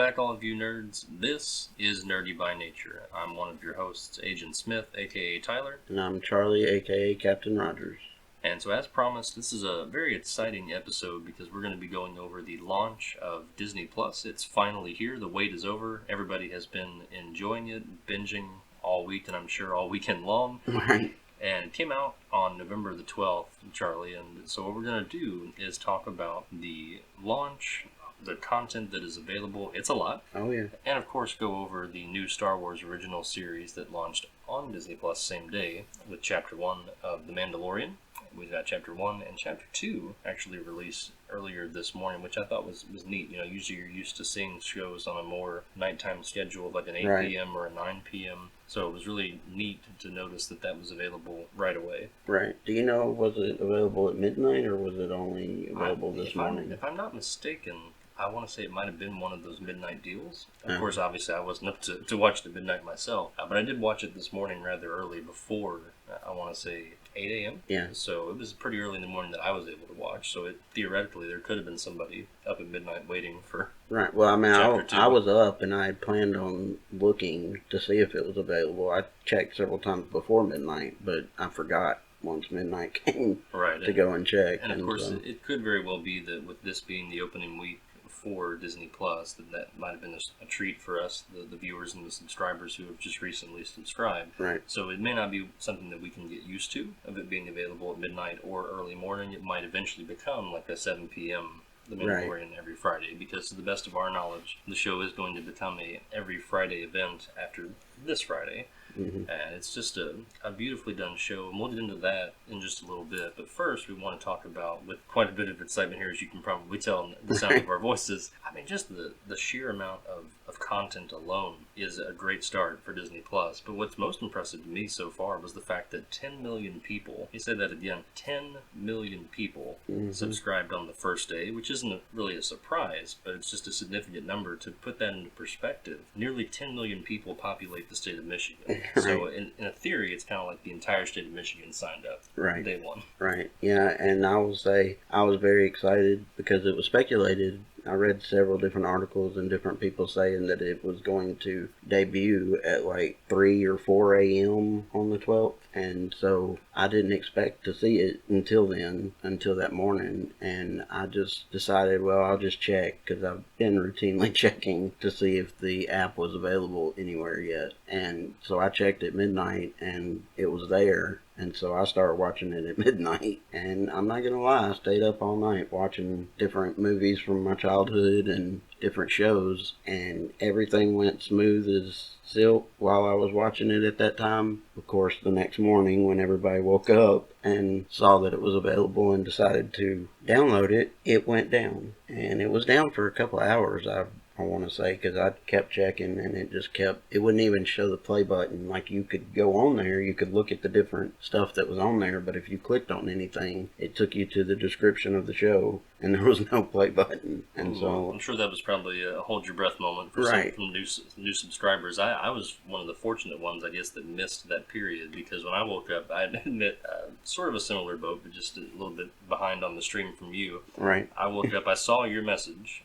back, all of you nerds. This is Nerdy by Nature. I'm one of your hosts, Agent Smith, aka Tyler. And I'm Charlie, aka Captain Rogers. And so, as promised, this is a very exciting episode because we're going to be going over the launch of Disney Plus. It's finally here. The wait is over. Everybody has been enjoying it, binging all week, and I'm sure all weekend long. Right. And it came out on November the 12th, Charlie. And so what we're going to do is talk about the launch, the content that is available. It's a lot. Oh, yeah. And, of course, go over the new Star Wars original series that launched on Disney Plus same day with Chapter 1 of The Mandalorian. We've got Chapter 1 and Chapter 2 actually released earlier this morning, which I thought was neat. You know, usually you're used to seeing shows on a more nighttime schedule, like an 8 p.m. or a 9 p.m. So it was really neat to notice that that was available right away. Right. Do you know, was it available at midnight or was it only available this morning? If I'm not mistaken, I want to say it might have been one of those midnight deals. Of course, obviously, I wasn't up to watch it at midnight myself, but I did watch it this morning rather early before, I want to say, 8 a.m. Yeah. So it was pretty early in the morning that I was able to watch. So theoretically, there could have been somebody up at midnight waiting for. Right. Well, I mean, Chapter 2. I was up and I had planned on looking to see if it was available. I checked several times before midnight, but I forgot once midnight came to go and check. And of course, it could very well be that with this being the opening week for Disney Plus, that might have been a treat for us, the viewers and the subscribers who have just recently subscribed. Right. So it may not be something that we can get used to, of it being available at midnight or early morning. It might eventually become like a 7 p.m. The Mandalorian every Friday, because to the best of our knowledge, the show is going to become a every Friday event after this Friday. Mm-hmm. And it's just a beautifully done show, and we'll get into that in just a little bit. But first, we want to talk about, with quite a bit of excitement here, as you can probably tell in the sound of our voices, I mean, just the sheer amount of content alone is a great start for Disney Plus. But what's most impressive to me so far was the fact that 10 million people, you say that again, 10 million people subscribed on the first day, which isn't really a surprise, but it's just a significant number. To put that into perspective, nearly 10 million people populate the state of Michigan. Right. So in a theory, it's kind of like the entire state of Michigan signed up day one. Right. Yeah, and I will say I was very excited because it was speculated. I read several different articles and different people saying that it was going to debut at like 3 or 4 a.m. on the 12th. And so I didn't expect to see it until that morning. And I just decided, well, I'll just check, because I've been routinely checking to see if the app was available anywhere yet. And so I checked at midnight and it was there. And so I started watching it at midnight. And I'm not going to lie, I stayed up all night watching different movies from my childhood and different shows. And everything went smooth as silk while I was watching it at that time. Of course, the next morning when everybody woke up and saw that it was available and decided to download it, it went down. And it was down for a couple of hours, I want to say, because I kept checking and it wouldn't even show the play button. Like, you could go on there, you could look at the different stuff that was on there, but if you clicked on anything, it took you to the description of the show and there was no play button. And so I'm sure that was probably a hold your breath moment for some from new subscribers. I was one of the fortunate ones, I guess, that missed that period, because when I woke up, I admit, sort of a similar boat, but just a little bit behind on the stream from you. Right. I woke up, I saw your message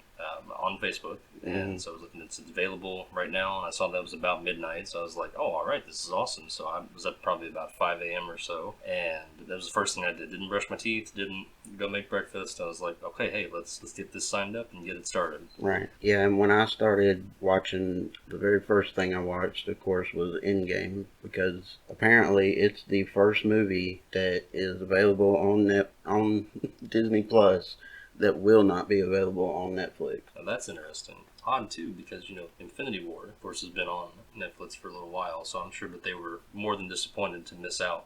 on Facebook, and so I was looking, it's available right now, and I saw that was about midnight, so I was like, oh, all right, this is awesome. So I was up probably about 5 a.m. or so, and that was the first thing I did. Didn't brush my teeth, didn't go make breakfast. I was like, okay, hey, let's get this signed up and get it started. Right. Yeah, and when I started watching, the very first thing I watched, of course, was N.B.N, because apparently it's the first movie that is available on Disney Plus that will not be available on Netflix. Now, that's interesting. Odd, too, because, Infinity War, of course, has been on Netflix for a little while, so I'm sure that they were more than disappointed to miss out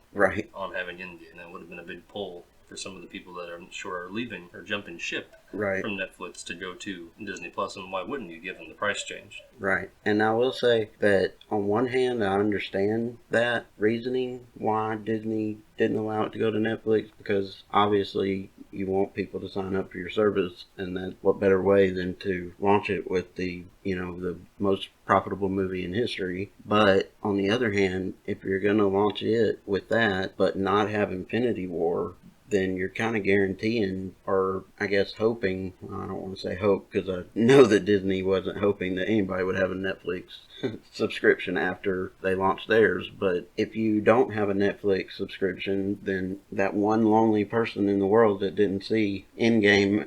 on having India, and that would have been a big pull for some of the people that I'm sure are leaving or jumping ship from Netflix to go to Disney Plus, and why wouldn't you, given the price change? Right. And I will say that on one hand, I understand that reasoning why Disney didn't allow it to go to Netflix, because obviously you want people to sign up for your service, and that what better way than to launch it with the most profitable movie in history. But on the other hand, if you're going to launch it with that but not have Infinity War, then you're kind of guaranteeing, or I guess hoping, I don't want to say hope because I know that Disney wasn't hoping that anybody would have a Netflix subscription after they launched theirs. But if you don't have a Netflix subscription, then that one lonely person in the world that didn't see Endgame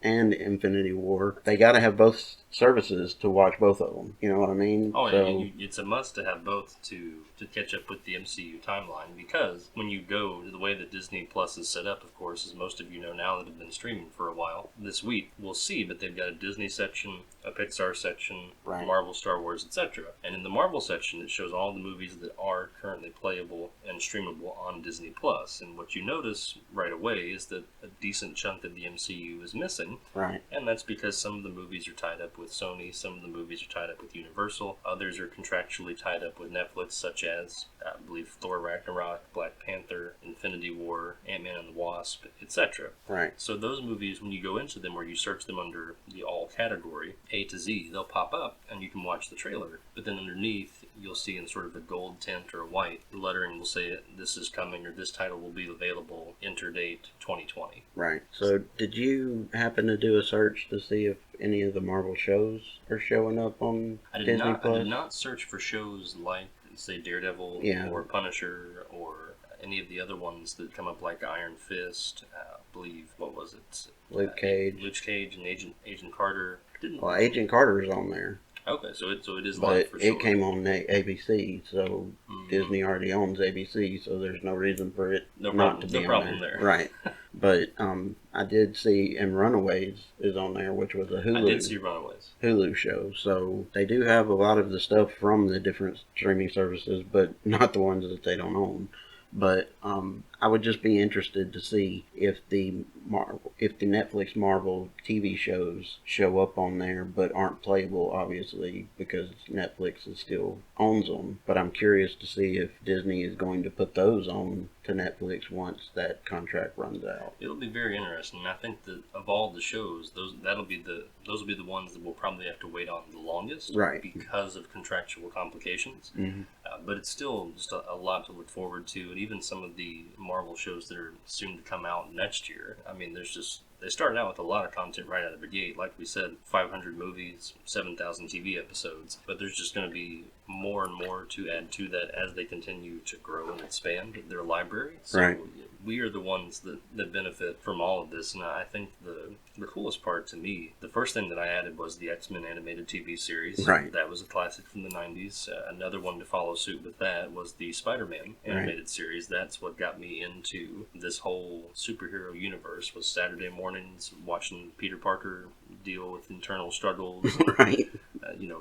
and Infinity War, they got to have both services to watch both of them. You know what I mean? Oh, yeah, it's a must to have both to catch up with the MCU timeline, because when you go, the way that Disney Plus is set up, of course, as most of you know now that have been streaming for a while, this week we'll see, but they've got a Disney section, a Pixar section, Right. Marvel, Star Wars, etc. And in the Marvel section, it shows all the movies that are currently playable and streamable on Disney Plus. And what you notice right away is that a decent chunk of the MCU is missing. Right. And that's because some of the movies are tied up with Sony, some of the movies are tied up with Universal, others are contractually tied up with Netflix, such as, I believe, Thor Ragnarok, Black Panther, Infinity War, Ant-Man and the Wasp, etc. Right. So those movies, when you go into them or you search them under the all category, A to Z, they'll pop up and you can watch the trailer. But then underneath, you'll see in sort of a gold tint or a white, the lettering will say this is coming or this title will be available, enter date 2020. Right. So did you happen to do a search to see if any of the Marvel shows are showing up on Disney Plus? I did not search for shows like, say, Daredevil or Punisher or any of the other ones that come up like Iron Fist, I believe, what was it? Luke Cage. Luke Cage and Agent Carter. Well, Agent Carter is on there. Okay, so it is but live for sure. It came on ABC, so Disney already owns ABC, so there's no reason for it not to be on there. Right. But I did see, and Runaways is on there, which was a Hulu. I did see Runaways. Hulu show. So they do have a lot of the stuff from the different streaming services, but not the ones that they don't own. But I would just be interested to see if the Netflix Marvel TV shows show up on there, but aren't playable, obviously, because Netflix still owns them. But I'm curious to see if Disney is going to put those on to Netflix once that contract runs out. It'll be very interesting. I think that of all the shows, those will be the ones that we'll probably have to wait on the longest, right? Because of contractual complications. Mm-hmm. But it's still just a lot to look forward to, and even some of the Marvel shows that are soon to come out next year. I mean, they started out with a lot of content right out of the gate. Like we said, 500 movies, 7,000 TV episodes. But there's just going to be more and more to add to that as they continue to grow and expand their library. So right. We are the ones that benefit from all of this. And I think the coolest part to me, the first thing that I added was the X-Men animated TV series. Right. That was a classic from the 90s. Another one to follow suit with that was the Spider-Man animated series. That's what got me into this whole superhero universe, was Saturday mornings watching Peter Parker deal with internal struggles. Right.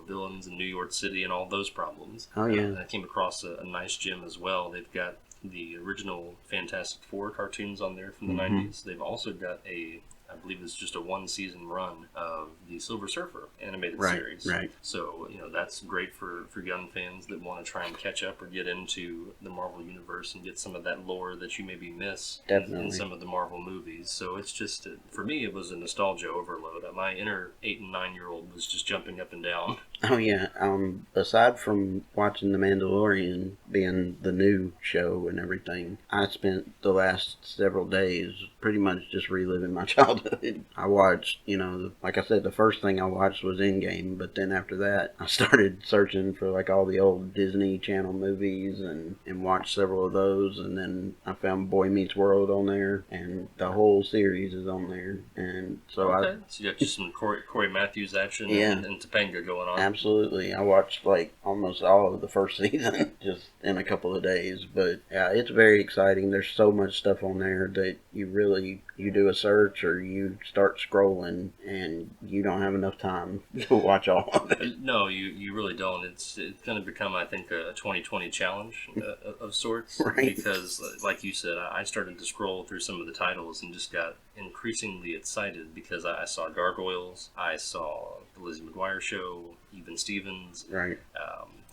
Villains in New York City and all those problems. Oh, yeah. I came across a nice gem as well. They've got the original Fantastic Four cartoons on there from the 90s. They've also got I believe it's just a one-season run of the Silver Surfer animated series. Right. So, that's great for young fans that want to try and catch up or get into the Marvel Universe and get some of that lore that you maybe miss in some of the Marvel movies. So it's just, for me, it was a nostalgia overload. My inner 8 and 9-year-old was just jumping up and down. Oh, yeah. Aside from watching The Mandalorian being the new show and everything, I spent the last several days pretty much just reliving my childhood. I watched, like I said, the first thing I watched was Endgame, but then after that, I started searching for like all the old Disney Channel movies and watched several of those, and then I found Boy Meets World on there, and the whole series is on there, and so so you got just some Corey Matthews action and Topanga going on. Absolutely. I watched like almost all of the first season just in a couple of days, but yeah, it's very exciting. There's so much stuff on there that you do a search or you start scrolling and you don't have enough time to watch all of it. No, you really don't. It's going to become, I think, a 2020 challenge of sorts. Right. Because, like you said, I started to scroll through some of the titles and just got increasingly excited because I saw Gargoyles, I saw the Lizzie McGuire Show, Even Stevens. Right.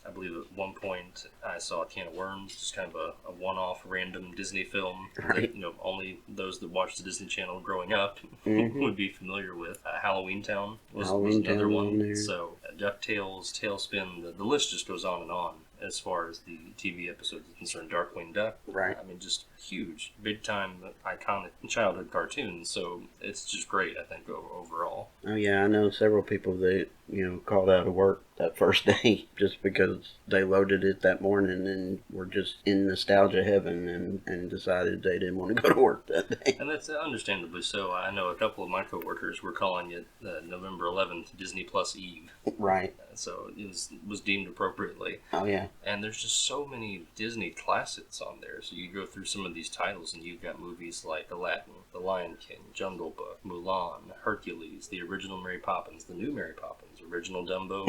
I believe at one point I saw A Can of Worms, just kind of a one-off random Disney film that only those that watched the Disney Channel growing up would be familiar with. Halloween Town was another one. So DuckTales, Tailspin, the list just goes on and on as far as the TV episodes are concerned. Darkwing Duck. Right. I mean, just huge, big time, iconic childhood cartoons. So it's just great, I think, overall. Oh yeah, I know several people that called out of work that first day just because they loaded it that morning and were just in nostalgia heaven and decided they didn't want to go to work that day. And that's understandably so. I know a couple of my coworkers were calling it November 11th Disney Plus Eve. Right. So it was deemed appropriately. Oh yeah. And there's just so many Disney classics on there. So you go through some of these titles and you've got movies like Aladdin, The Lion King, Jungle Book, Mulan, Hercules, the original Mary Poppins, the new Mary Poppins, original Dumbo,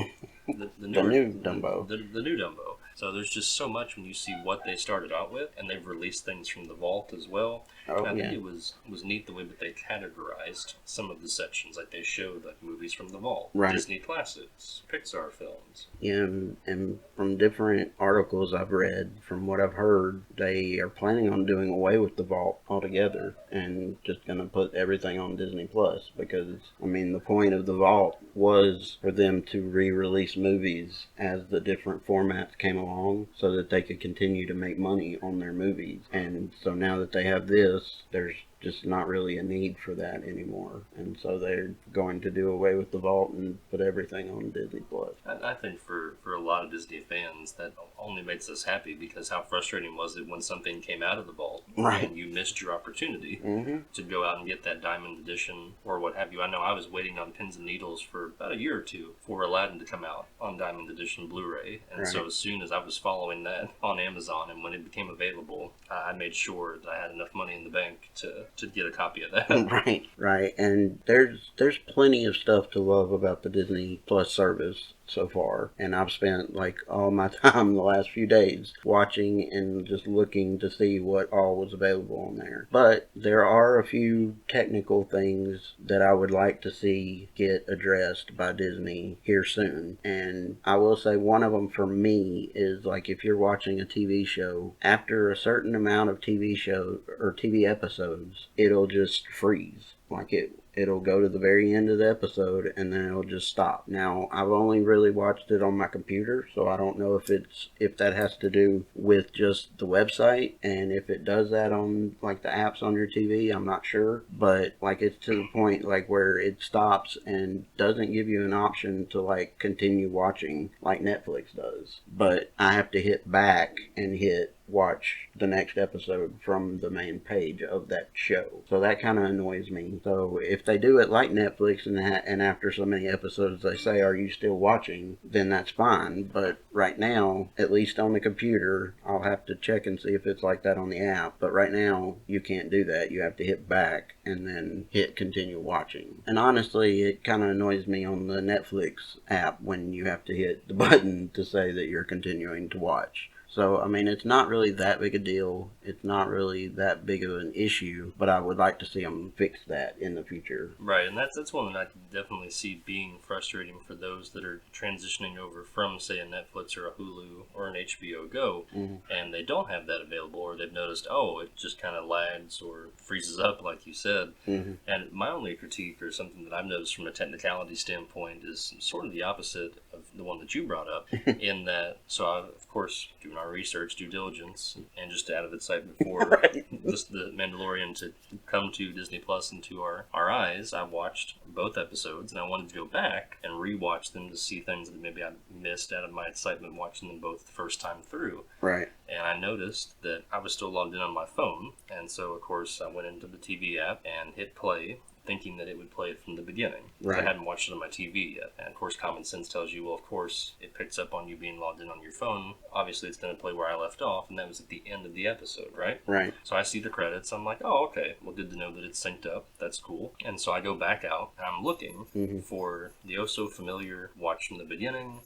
the new Dumbo. The new Dumbo. So there's just so much when you see what they started out with, and they've released things from the vault as well. Oh, I yeah. think it was neat the way that they categorized some of the sections. Like they showed like movies from the vault, Right. Disney classics, Pixar films. Yeah, and from different articles I've read, from what I've heard, they are planning on doing away with the vault altogether and just going to put everything on Disney Plus because, I mean, the point of the vault was for them to re-release movies as the different formats came along so that they could continue to make money on their movies. And so now that they have this, there's just not really a need for that anymore, and so they're going to do away with the vault and put everything on Disney Plus. I think for a lot of Disney fans, that only makes us happy because how frustrating was it when something came out of the vault Right. and you missed your opportunity Mm-hmm. to go out and get that Diamond Edition or what have you. I know I was waiting on pins and needles for about a year or two for Aladdin to come out on Diamond Edition Blu-ray, and so Right. as soon as I was following that on Amazon and when it became available, I made sure that I had enough money in the bank to get a copy of that. Right, and there's plenty of stuff to love about the Disney Plus service so far, and I've spent like all my time the last few days watching and just looking to see what all was available on there. But there are a few technical things that I would like to see get addressed by Disney here soon, and I will say one of them for me is like if you're watching a TV show, after a certain amount of TV show or TV episodes, it'll just freeze. Like it'll go to the very end of the episode and then it'll just stop. Now, I've only really watched it on my computer, so I don't know if that has to do with just the website, and if it does that on like the apps on your TV, I'm not sure. But like it's to the point like where it stops and doesn't give you an option to like continue watching like Netflix does. But I have to hit back and hit watch the next episode from the main page of that show. So that kind of annoys me. So if they do it like Netflix and after so many episodes they say, are you still watching? Then that's fine. But right now, at least on the computer, I'll have to check and see if it's like that on the app. But right now, you can't do that. You have to hit back and then hit continue watching. And honestly, it kind of annoys me on the Netflix app when you have to hit the button to say that you're continuing to watch. So, I mean, it's not really that big a deal. It's not really that big of an issue, but I would like to see them fix that in the future. Right, and that's one that I can definitely see being frustrating for those that are transitioning over from, say, a Netflix or a Hulu or an HBO Go, and they don't have that available, or they've noticed, oh, it just kind of lags or freezes up, like you said. Mm-hmm. And my only critique, or something that I've noticed from a technicality standpoint, is sort of the opposite of the one that you brought up, in that, so I, of course, doing our research, due diligence, and just out of its sight before Right. the Mandalorian to come to Disney Plus and to our eyes, I watched both episodes, and I wanted to go back and rewatch them to see things that maybe I missed out of my excitement watching them both the first time through. Right. And I noticed that I was still logged in on my phone, and so, of course, I went into the TV app and hit play, thinking that it would play it from the beginning. Right. I hadn't watched it on my TV yet. And of course, common sense tells you, well, of course, it picks up on you being logged in on your phone. Obviously, it's going to play where I left off, and that was at the end of the episode, right? Right. So I see the credits. I'm like, oh, okay. Well, good to know that it's synced up. That's cool. And so I go back out, and I'm looking for the oh-so-familiar watch from the beginning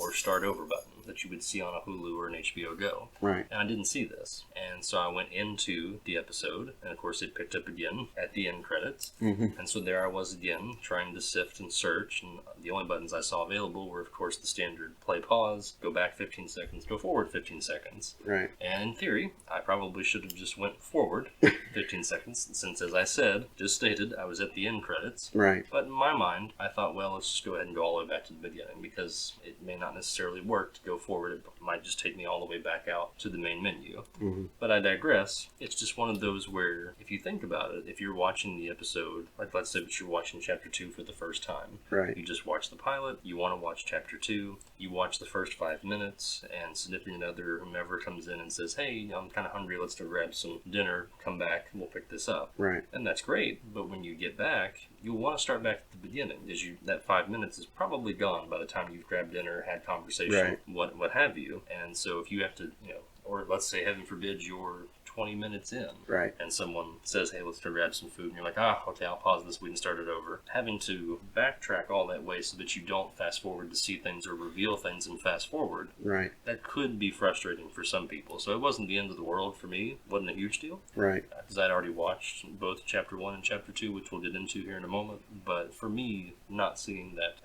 or start over button. that you would see on a Hulu or an HBO Go. Right. And I didn't see this. And so I went into the episode, and of course it picked up again at the end credits. Mm-hmm. And so there I was again, trying to sift and search, and the only buttons I saw available were, of course, the standard play pause, go back 15 seconds, go forward 15 seconds. Right. And in theory, I probably should have just went forward 15 seconds, since, as I said, just stated, I was at the end credits. Right. But in my mind, I thought, well, let's just go ahead and go all the way back to the beginning, because it may not necessarily work to go forward. It might just take me all the way back out to the main menu. Mm-hmm. But I digress. It's just one of those where, if you think about it, if you're watching the episode, like let's say that you're watching Chapter 2 for the first time. Right. You just watch the pilot, you want to watch Chapter 2, you watch the first 5 minutes, and significant other, whomever comes in and says, hey, I'm kind of hungry, let's go grab some dinner, come back, and we'll pick this up. Right. And that's great, but when you get back, you'll want to start back at the beginning, because that 5 minutes is probably gone by the time you've grabbed dinner, had conversation, right. what have you. And so if you have to, or let's say, heaven forbid, you're 20 minutes in, right, and someone says, hey, let's go grab some food, and you're like, okay, I'll pause this, we can start it over. Having to backtrack all that way so that you don't fast forward to see things or reveal things and fast forward, right, that could be frustrating for some people. So it wasn't the end of the world for me. It wasn't a huge deal. Right. Because I'd already watched both Chapter 1 and Chapter 2, which we'll get into here in a moment. But for me, not seeing that,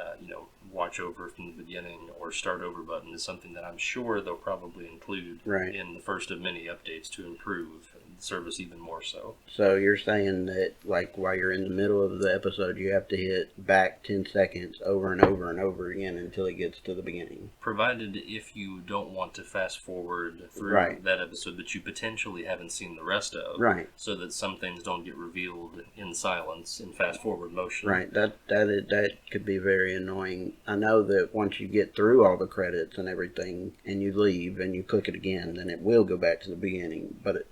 watch over from the beginning or start over button is something that I'm sure they'll probably include right. in the first of many updates to improve the service even more so. So you're saying that, like, while you're in the middle of the episode, you have to hit back 10 seconds over and over and over again until it gets to the beginning? Provided if you don't want to fast forward through right. that episode that you potentially haven't seen the rest of. Right. So that some things don't get revealed in silence in fast forward motion. Right. That could be very annoying. I know that once you get through all the credits and everything and you leave and you click it again, then it will go back to the beginning. But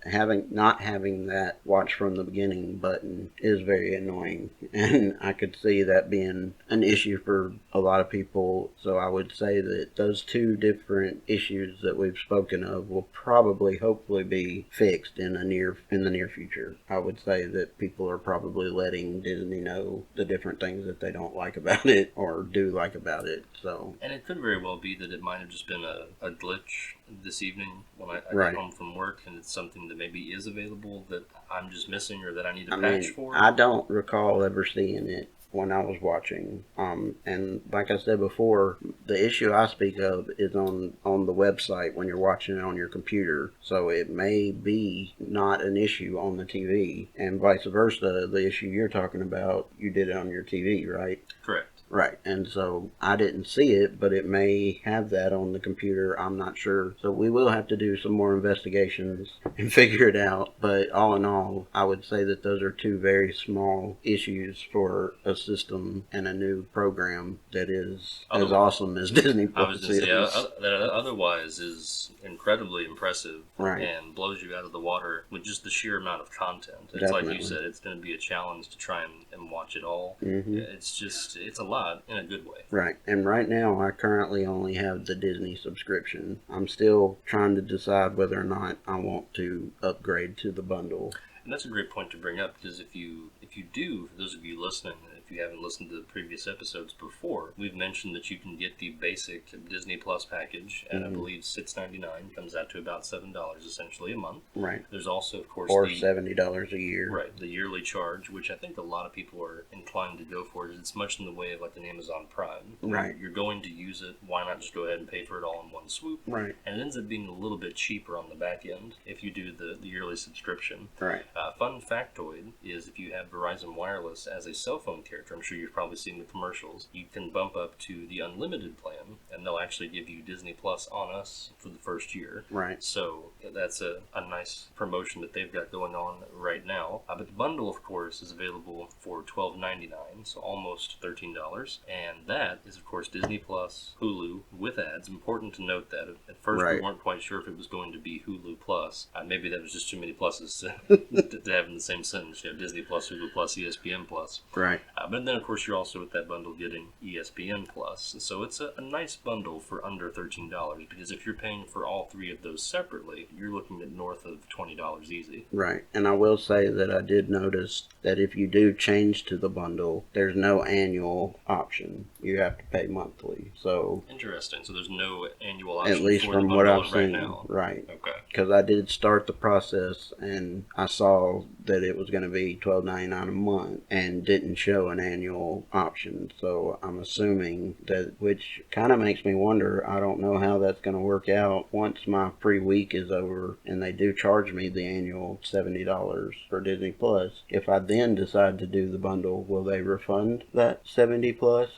not having that watch from the beginning button is very annoying. And I could see that being an issue for a lot of people. So I would say that those two different issues that we've spoken of will probably, hopefully, be fixed in the near future. I would say that people are probably letting Disney know the different things that they don't like about it or do like about it. So, and it could very well be that it might have just been a glitch this evening when I right. got home from work, and it's something that maybe is available that I'm just missing or that I need to patch for. I don't recall ever seeing it when I was watching. And like I said before, the issue I speak of is on the website when you're watching it on your computer. So it may be not an issue on the TV, and vice versa. The issue you're talking about, you did it on your TV, right? Correct. Right, and so I didn't see it, but it may have that on the computer. I'm not sure. So we will have to do some more investigations and figure it out. But all in all, I would say that those are two very small issues for a system and a new program that is as awesome as Disney Plus. I was going to say, that otherwise is incredibly impressive, right, and blows you out of the water with just the sheer amount of content. It's definitely. Like you said, it's going to be a challenge to try and watch it all. Mm-hmm. It's a lot. In a good way. Right. And right now, I currently only have the Disney subscription. I'm still trying to decide whether or not I want to upgrade to the bundle. And that's a great point to bring up, because if you do, for those of you listening, if you haven't listened to the previous episodes before, we've mentioned that you can get the basic Disney Plus package at, I believe, $6.99. Comes out to about $7 essentially a month. Right. There's also, of course, or $70 a year. Right. The yearly charge, which I think a lot of people are inclined to go for. It's much in the way of like an Amazon Prime. Right. You're going to use it. Why not just go ahead and pay for it all in one swoop? Right. And it ends up being a little bit cheaper on the back end if you do the yearly subscription. Right. Fun factoid is if you have Verizon Wireless as a cell phone carrier, I'm sure you've probably seen the commercials, you can bump up to the unlimited plan, and they'll actually give you Disney Plus on us for the first year. Right. So that's a nice promotion that they've got going on right now. But the bundle, of course, is available for $12.99, so almost $13. And that is, of course, Disney Plus, Hulu, with ads. Important to note that. At first, right. we weren't quite sure if it was going to be Hulu Plus. Maybe that was just too many pluses to have in the same sentence. You have Disney Plus, Hulu Plus, ESPN Plus. Right. But then, of course, you're also with that bundle getting ESPN Plus. So it's a nice bundle for under $13, because if you're paying for all three of those separately, you're looking at north of $20 easy. Right. And I will say that I did notice that if you do change to the bundle, there's no annual option. You have to pay monthly. So interesting. So there's no annual option at least for from the what bundle I've right seen. now. Right. Okay. Because I did start the process and I saw that it was going to be $12.99 a month and didn't show an annual option. So I'm assuming that, which kind of makes me wonder, I don't know how that's going to work out once my free week is over and they do charge me the annual $70 for Disney Plus. If I then decide to do the bundle, will they refund that $70 plus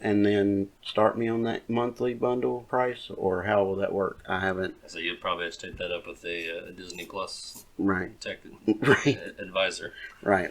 and then start me on that monthly bundle price, or how will that work? I haven't. So you'll probably have to take that up with a Disney Plus tech advisor. Right.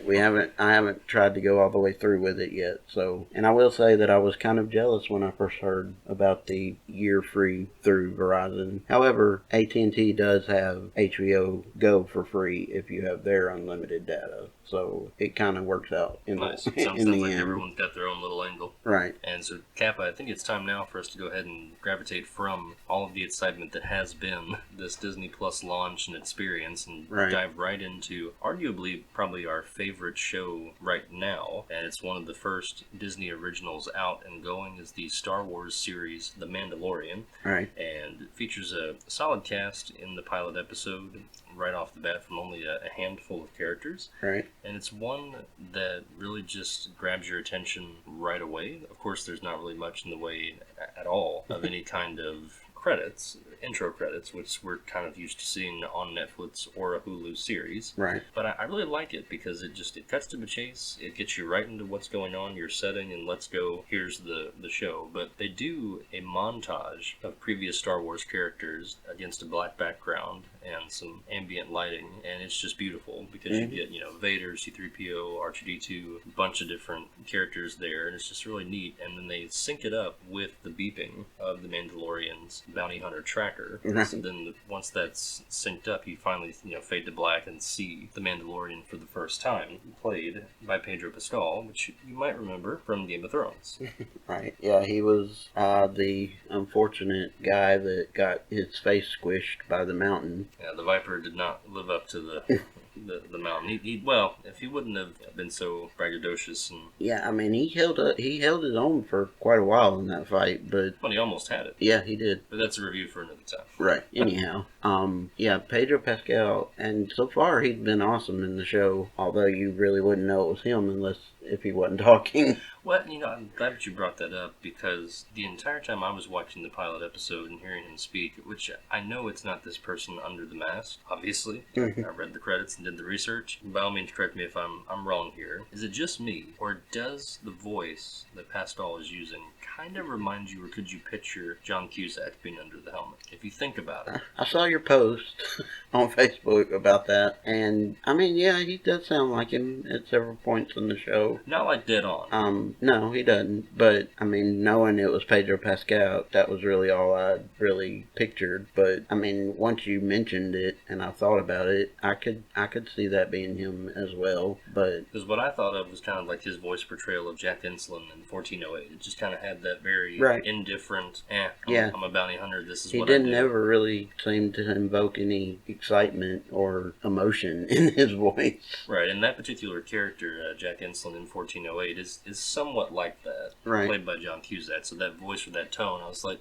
I haven't tried to go all the way through with it yet. So, and I will say that I was kind of jealous when I first heard about the year free through Verizon. However, AT&T does have HBO Go for free if you have their unlimited data. So it kind of works out in nice. the, Sounds in the like end. everyone's got their own little angle. Right. And so, Kappa, I think it's time now for us to go ahead and gravitate from all of the excitement that has been this Disney Plus launch and experience and dive right into arguably probably our favorite show right now. And it's one of the first Disney originals out and going, is the Star Wars series, The Mandalorian. Right. And it features a solid cast in the pilot episode right off the bat from only a handful of characters. Right. And it's one that really just grabs your attention right away. Of course, there's not really much in the way at all of any kind of credits, intro credits, which we're kind of used to seeing on Netflix or a Hulu series. Right. But I really like it because it cuts to the chase. It gets you right into what's going on, your setting, and let's go, here's the show. But they do a montage of previous Star Wars characters against a black background and some ambient lighting, and it's just beautiful because you get, Vader, C-3PO, R2-D2, a bunch of different characters there, and it's just really neat. And then they sync it up with the beeping of the Mandalorian's bounty hunter tracker. So then once that's synced up, you finally fade to black and see the Mandalorian for the first time, played by Pedro Pascal, which you might remember from Game of Thrones. Right. Yeah, he was the unfortunate guy that got his face squished by the mountain. Yeah, the Viper did not live up to the mountain. Well, if he wouldn't have been so braggadocious and yeah, I mean he held his own for quite a while in that fight, but he almost had it. Yeah, he did. But that's a review for another time. Right. Anyhow, yeah, Pedro Pascal, and so far he's been awesome in the show. Although you really wouldn't know it was him unless if he wasn't talking. Well, I'm glad that you brought that up, because the entire time I was watching the pilot episode and hearing him speak, which I know it's not this person under the mask, obviously. I read the credits and did the research. By all means, correct me if I'm wrong here. Is it just me, or does the voice that Pascal is using kind of remind you, or could you picture John Cusack being under the helmet, if you think about it? I saw your post on Facebook about that, and I mean, yeah, he does sound like him at several points in the show. Not like dead on. No, he doesn't. But I mean, knowing it was Pedro Pascal, that was really all I really pictured. But I mean, once you mentioned it and I thought about it, I could see that being him as well. But because what I thought of was kind of like his voice portrayal of Jack Insulin in 1408. It just kind of had that very indifferent, I'm a bounty hunter, this is what I do. He didn't ever really seem to invoke any excitement or emotion in his voice. Right, and that particular character, Jack Insulin in 1408, is somewhat like that, played by John Cusack. So that voice or that tone, I was like,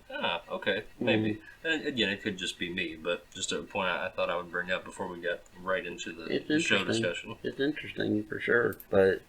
okay, maybe. And again, it could just be me, but just a point I thought I would bring up before we got right into the show discussion. It's interesting for sure, but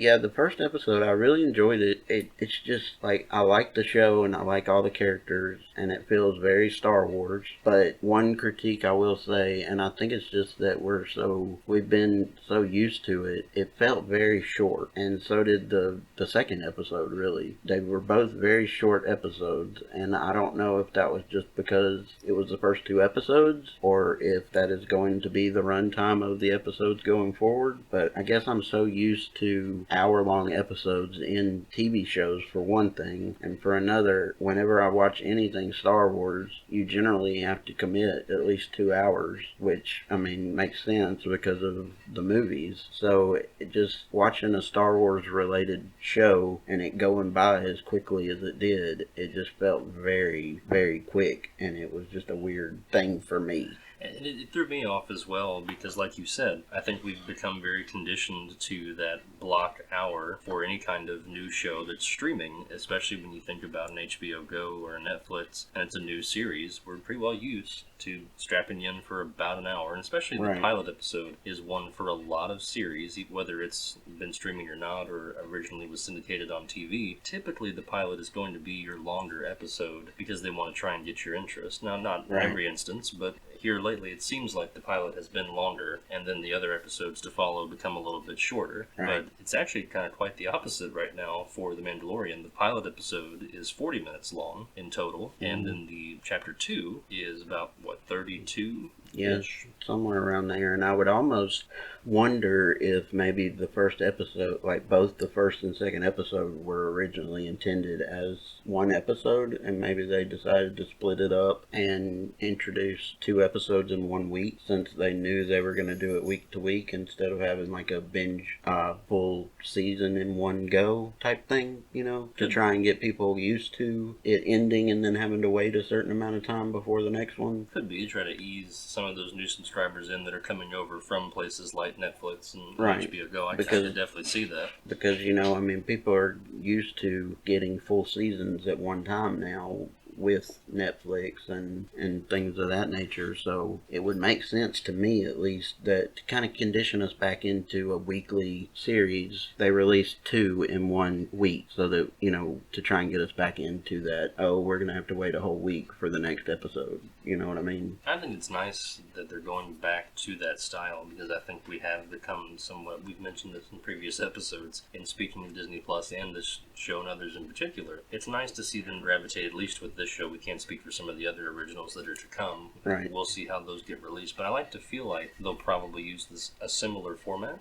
yeah, the first episode I really enjoyed it. It's just like I like the show and I like all the characters and it feels very Star Wars. But one critique I will say, and I think it's just that we've been so used to it. It felt very short, and so did the second episode. Really, they were both very short episodes, and I don't know if that was just because it was the first two episodes, or if that is going to be the runtime of the episodes going forward. But I guess I'm so used to hour-long episodes in TV shows for one thing, and for another, whenever I watch anything watching Star Wars, you generally have to commit at least 2 hours, which, I mean, makes sense because of the movies. So just watching a Star Wars related show and it going by as quickly as it did, it just felt very, very quick, and it was just a weird thing for me. And it threw me off as well because, like you said, I think we've become very conditioned to that block hour for any kind of new show that's streaming, especially when you think about an HBO Go or a Netflix and it's a new series. We're pretty well used to strapping you in for about an hour, and especially the pilot episode is one for a lot of series, whether it's been streaming or not or originally was syndicated on TV. Typically, the pilot is going to be your longer episode because they want to try and get your interest. Now, not in every instance, but here lately it seems like the pilot has been longer and then the other episodes to follow become a little bit shorter. But it's actually kind of quite the opposite right now for The Mandalorian. The pilot episode is 40 minutes long in total, and then the chapter 2 is about, 32? Yes, somewhere around there. And I would almost wonder if maybe the first episode, like both the first and second episode, were originally intended as one episode, and maybe they decided to split it up and introduce 2 episodes in 1 week, since they knew they were going to do it week to week instead of having like a binge full season in one go type thing, you know, to try and get people used to it ending and then having to wait a certain amount of time before the next one. Could be, try to ease some of those new subscribers in that are coming over from places like Netflix and HBO Go. I could definitely see that. Because, you know, I mean, people are used to getting full seasons at one time now with Netflix and things of that nature, so it would make sense to me, at least, that to kind of condition us back into a weekly series, they released 2 in 1 week, so that, you know, to try and get us back into that, we're going to have to wait a whole week for the next episode, you know what I mean? I think it's nice that they're going back to that style, because I think we have become somewhat, we've mentioned this in previous episodes, in speaking of Disney Plus and this show and others in particular, it's nice to see them gravitate, at least with this show. We can't speak for some of the other originals that are to come. We'll see how those get released, but I like to feel like they'll probably use a similar format.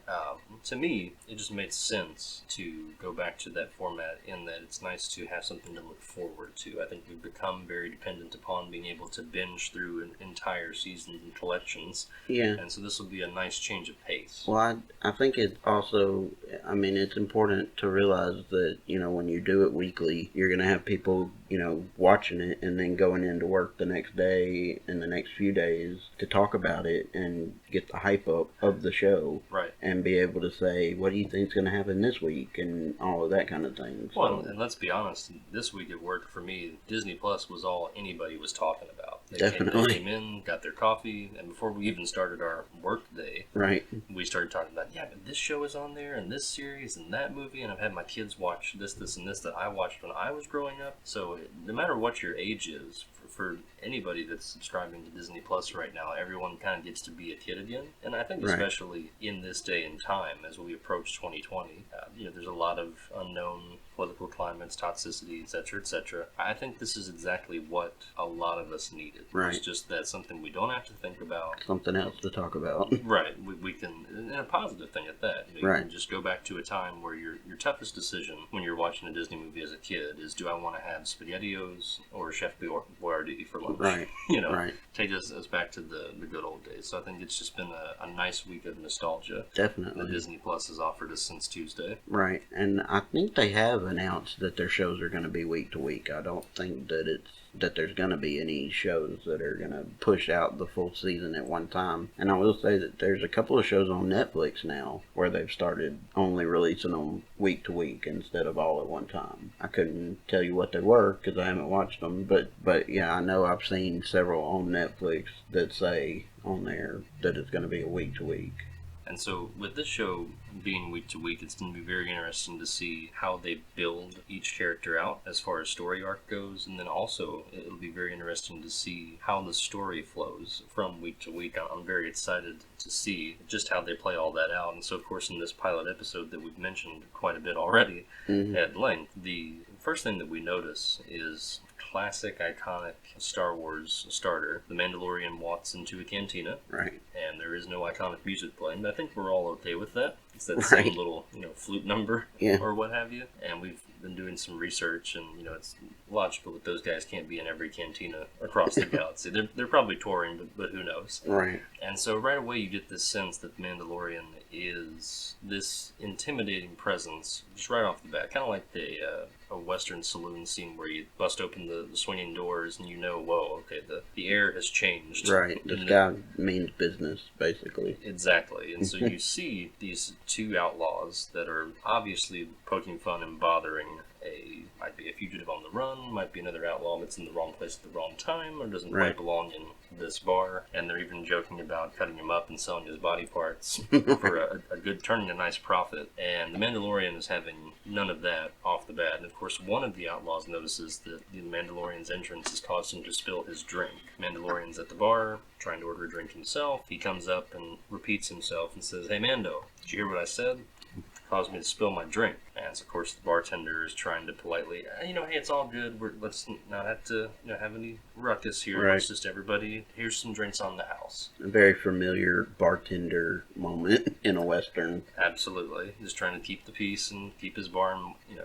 To me, it just made sense to go back to that format, in that it's nice to have something to look forward to. I think we've become very dependent upon being able to binge through entire seasons and collections. Yeah. And so this will be a nice change of pace. Well, I think it also, I mean, it's important to realize that, you know, when you do it weekly, you're going to have people, you know, watching it and then going into work the next day and the next few days to talk about it and get the hype up of the show. And be able to say, what do you think's going to happen this week, and all of that kind of thing. So. Well, and let's be honest, this week at work for me, Disney Plus was all anybody was talking about. They came in, got their coffee, and before we even started our work day, we started talking about, but this show is on there, and this series, and that movie, and I've had my kids watch this, and this that I watched when I was growing up. So no matter what your age is, for anybody that's subscribing to Disney Plus right now, everyone kind of gets to be a kid again. And I think especially in this day and time, as we approach 2020, you know, there's a lot of unknown political climates, toxicity, etc., etc. I think this is exactly what a lot of us needed. It's just that something we don't have to think about. Something else to talk about. We can, and a positive thing at that. You know, you can just go back to a time where your toughest decision when you're watching a Disney movie as a kid is, do I want to have SpaghettiOs or Chef Boyardee for lunch? You know, take us back to the good old days. So I think it's just been a nice week of nostalgia. Definitely. That Disney Plus has offered us since Tuesday. And I think they have announced that their shows are going to be week to week. I don't think that there's going to be any shows that are going to push out the full season at one time. And I will say that there's a couple of shows on Netflix now where they've started only releasing them week to week instead of all at one time. I couldn't tell you what they were because I haven't watched them, but yeah, I know I've seen several on Netflix that say on there that it's going to be a week to week. And so with this show being week to week, it's going to be very interesting to see how they build each character out as far as story arc goes. And then also it'll be very interesting to see how the story flows from week to week. I'm very excited to see just how they play all that out. And so, of course, in this pilot episode that we've mentioned quite a bit already at length, the first thing that we notice is classic, iconic Star Wars starter. The Mandalorian walks into a cantina, and there is no iconic music playing, but I think we're all okay with that. It's that same little, flute number or what have you. And we've been doing some research, and it's logical that those guys can't be in every cantina across the galaxy. They're probably touring, but who knows? Right. And so right away you get this sense that the Mandalorian is this intimidating presence just right off the bat, kind of like a Western saloon scene where you bust open the swinging doors and whoa, okay, the air has changed. Right. This guy means business, basically. Exactly. And so you see these two outlaws that are obviously poking fun and bothering might be a fugitive on the run, might be another outlaw that's in the wrong place at the wrong time, or doesn't quite belong in this bar. And they're even joking about cutting him up and selling his body parts for a good, turning a nice profit. And the Mandalorian is having none of that off the bat. And of course, one of the outlaws notices that the Mandalorian's entrance has caused him to spill his drink. Mandalorian's at the bar, trying to order a drink himself. He comes up and repeats himself and says, "Hey, Mando, did you hear what I said? Caused me to spill my drink." And so, of course, the bartender is trying to politely, hey, it's all good. Let's not have to have any ruckus here. Right. Let's just everybody, here's some drinks on the house. A very familiar bartender moment in a Western. Absolutely. Just trying to keep the peace and keep his bar,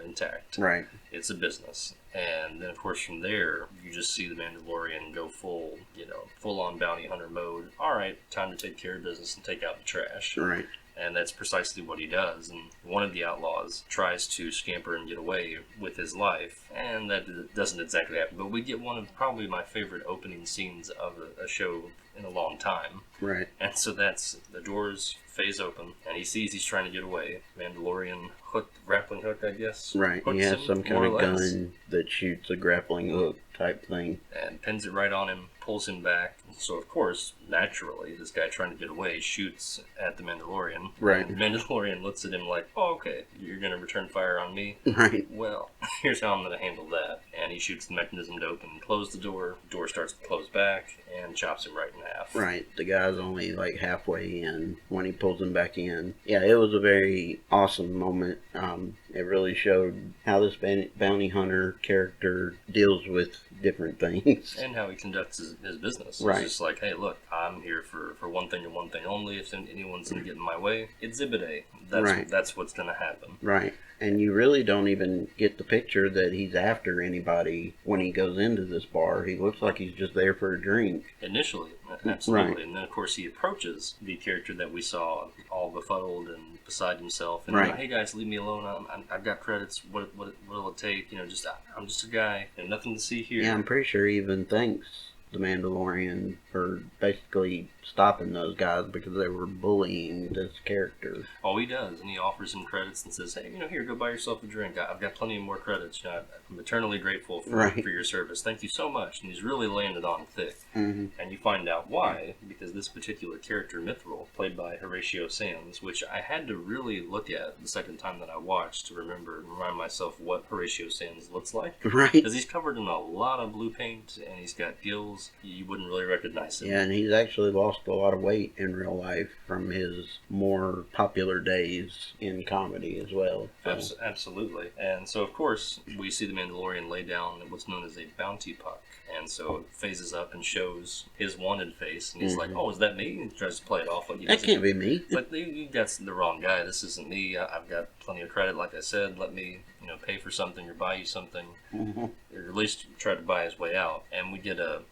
intact. Right. It's a business. And then, of course, from there, you just see the Mandalorian go full-on bounty hunter mode. All right, time to take care of business and take out the trash. Right. And that's precisely what he does. And one of the outlaws tries to scamper and get away with his life, and that doesn't exactly happen. But we get one of probably my favorite opening scenes of a show in a long time. Right. And so that's the doors phase open, and he sees he's trying to get away. Mandalorian grappling hook, I guess. Right. He has some kind of gun that shoots a grappling hook type thing. And pins it right on him, pulls him back. So, of course, naturally, this guy trying to get away shoots at the Mandalorian. Right. And the Mandalorian looks at him like, oh, okay, you're going to return fire on me? Right. Well, here's how I'm going to handle that. And he shoots the mechanism to open and close the door. The door starts to close back and chops him right in half. Right. The guy's only like halfway in when he pulls him back in. Yeah, it was a very awesome moment. It really showed how this bounty hunter character deals with different things. And how he conducts his business. Right. It's just like, hey, look, I'm here for one thing and one thing only. If anyone's going to get in my way, exhibit A. That's what's going to happen. Right. And you really don't even get the picture that he's after anybody when he goes into this bar. He looks like he's just there for a drink. Initially, absolutely. Right. And then, of course, he approaches the character that we saw all befuddled and beside himself. And, right. Hey, guys, leave me alone. I've got credits. What'll it take? I'm just a guy. Nothing to see here. Yeah, I'm pretty sure he even thanks the Mandalorian for basically stopping those guys because they were bullying this character. Oh, he does, and he offers him credits and says, hey, here, go buy yourself a drink. I've got plenty of more credits. I'm eternally grateful for your service. Thank you so much. And he's really landed on thick. Mm-hmm. And you find out why, because this particular character, Mithril, played by Horatio Sands, which I had to really look at the second time that I watched to remind myself what Horatio Sands looks like. Right. Because he's covered in a lot of blue paint, and he's got gills. You wouldn't really recognize him. Yeah, and he's actually lost a lot of weight in real life from his more popular days in comedy as well. So. Absolutely. And so, of course, we see the Mandalorian lay down what's known as a bounty puck. And so it phases up and shows his wanted face. And he's like, oh, is that me? And he tries to play it off like he that can't be me. Like, you got the wrong guy. This isn't me. I've got plenty of credit. Like I said, let me pay for something or buy you something. Mm-hmm. Or at least try to buy his way out. And we get a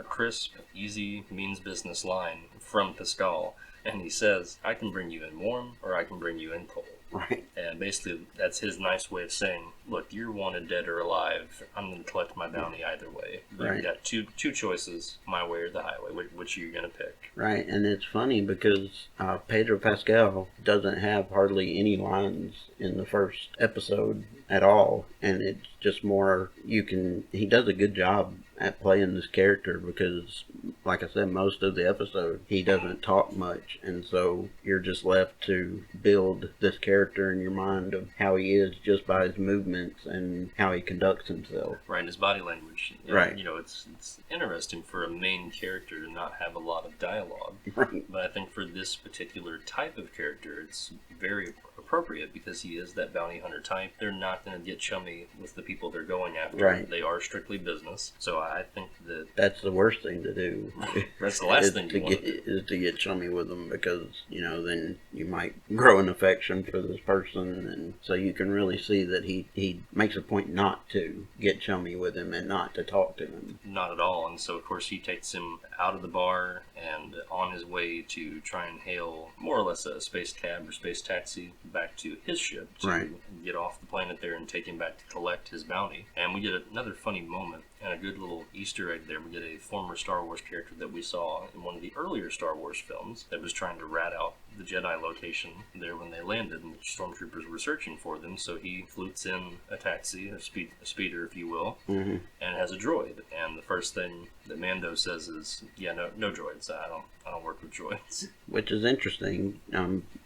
crisp, easy, means business line from Pascal. And he says, I can bring you in warm or I can bring you in cold. Right. And basically, that's his nice way of saying, look, you're wanted dead or alive. I'm going to collect my bounty either way. Right. You've got two choices, my way or the highway. Which are you going to pick? Right, and it's funny because Pedro Pascal doesn't have hardly any lines in the first episode at all. And it's just more, he does a good job at playing this character because, like I said, most of the episode he doesn't talk much, and so you're just left to build this character in your mind of how he is just by his movements and how he conducts himself. Right, his body language. Right. It's interesting for a main character to not have a lot of dialogue. Right. But I think for this particular type of character, it's very appropriate because he is that bounty hunter type. They're not going to get chummy with the people they're going after. Right. They are strictly business. So I think that that's the worst thing to do. That's the last thing you want to do. Is to get chummy with them, because then you might grow an affection for this person, and so you can really see that he makes a point not to get chummy with him and not to talk to him. Not at all. And so of course he takes him out of the bar and on his way to try and hail more or less a space cab or space taxi back to his ship to get off the planet there and take him back to collect his bounty. And we get another funny moment and a good little Easter egg there. We get a former Star Wars character that we saw in one of the earlier Star Wars films that was trying to rat out the Jedi location there when they landed, and the stormtroopers were searching for them. So he flutes in a taxi, a speeder, if you will, and has a droid. And the first thing that Mando says is, "Yeah, no droids. I don't work with droids." Which is interesting.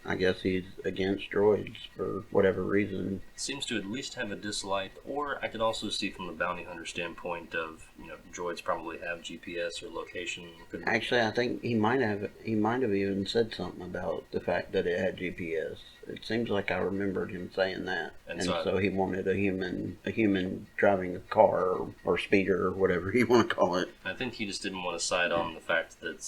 I guess he's against droids for whatever reason. Seems to at least have a dislike, or I could also see from a bounty hunter standpoint of, droids probably have GPS or location. Actually, I think he might have even said something about the fact that it had GPS. It seems like I remembered him saying that, and so he wanted a human driving a car or speeder or whatever you want to call it. I think he just didn't want to side on the fact that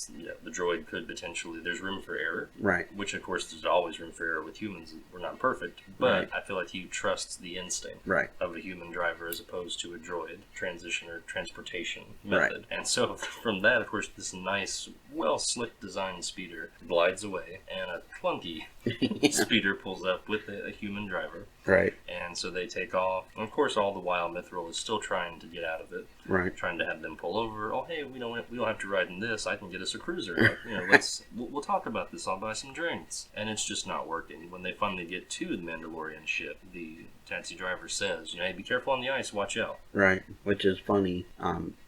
the droid could potentially, there's room for error, right? Which of course there's always room for error with humans. We're not perfect, but I feel like he trusts the instinct of a human driver as opposed to a droid transition or transportation method. And so from that, of course, this nice, well slick designed speeder glides away, and a clunky speeder pulls up with a human driver. Right. And so they take off. And of course, all the while, Mithril is still trying to get out of it. Right. Trying to have them pull over. Oh, hey, we don't have to ride in this. I can get us a cruiser. We'll talk about this. I'll buy some drinks. And it's just not working. When they finally get to the Mandalorian ship, the taxi driver says, hey, be careful on the ice. Watch out. Right. Which is funny,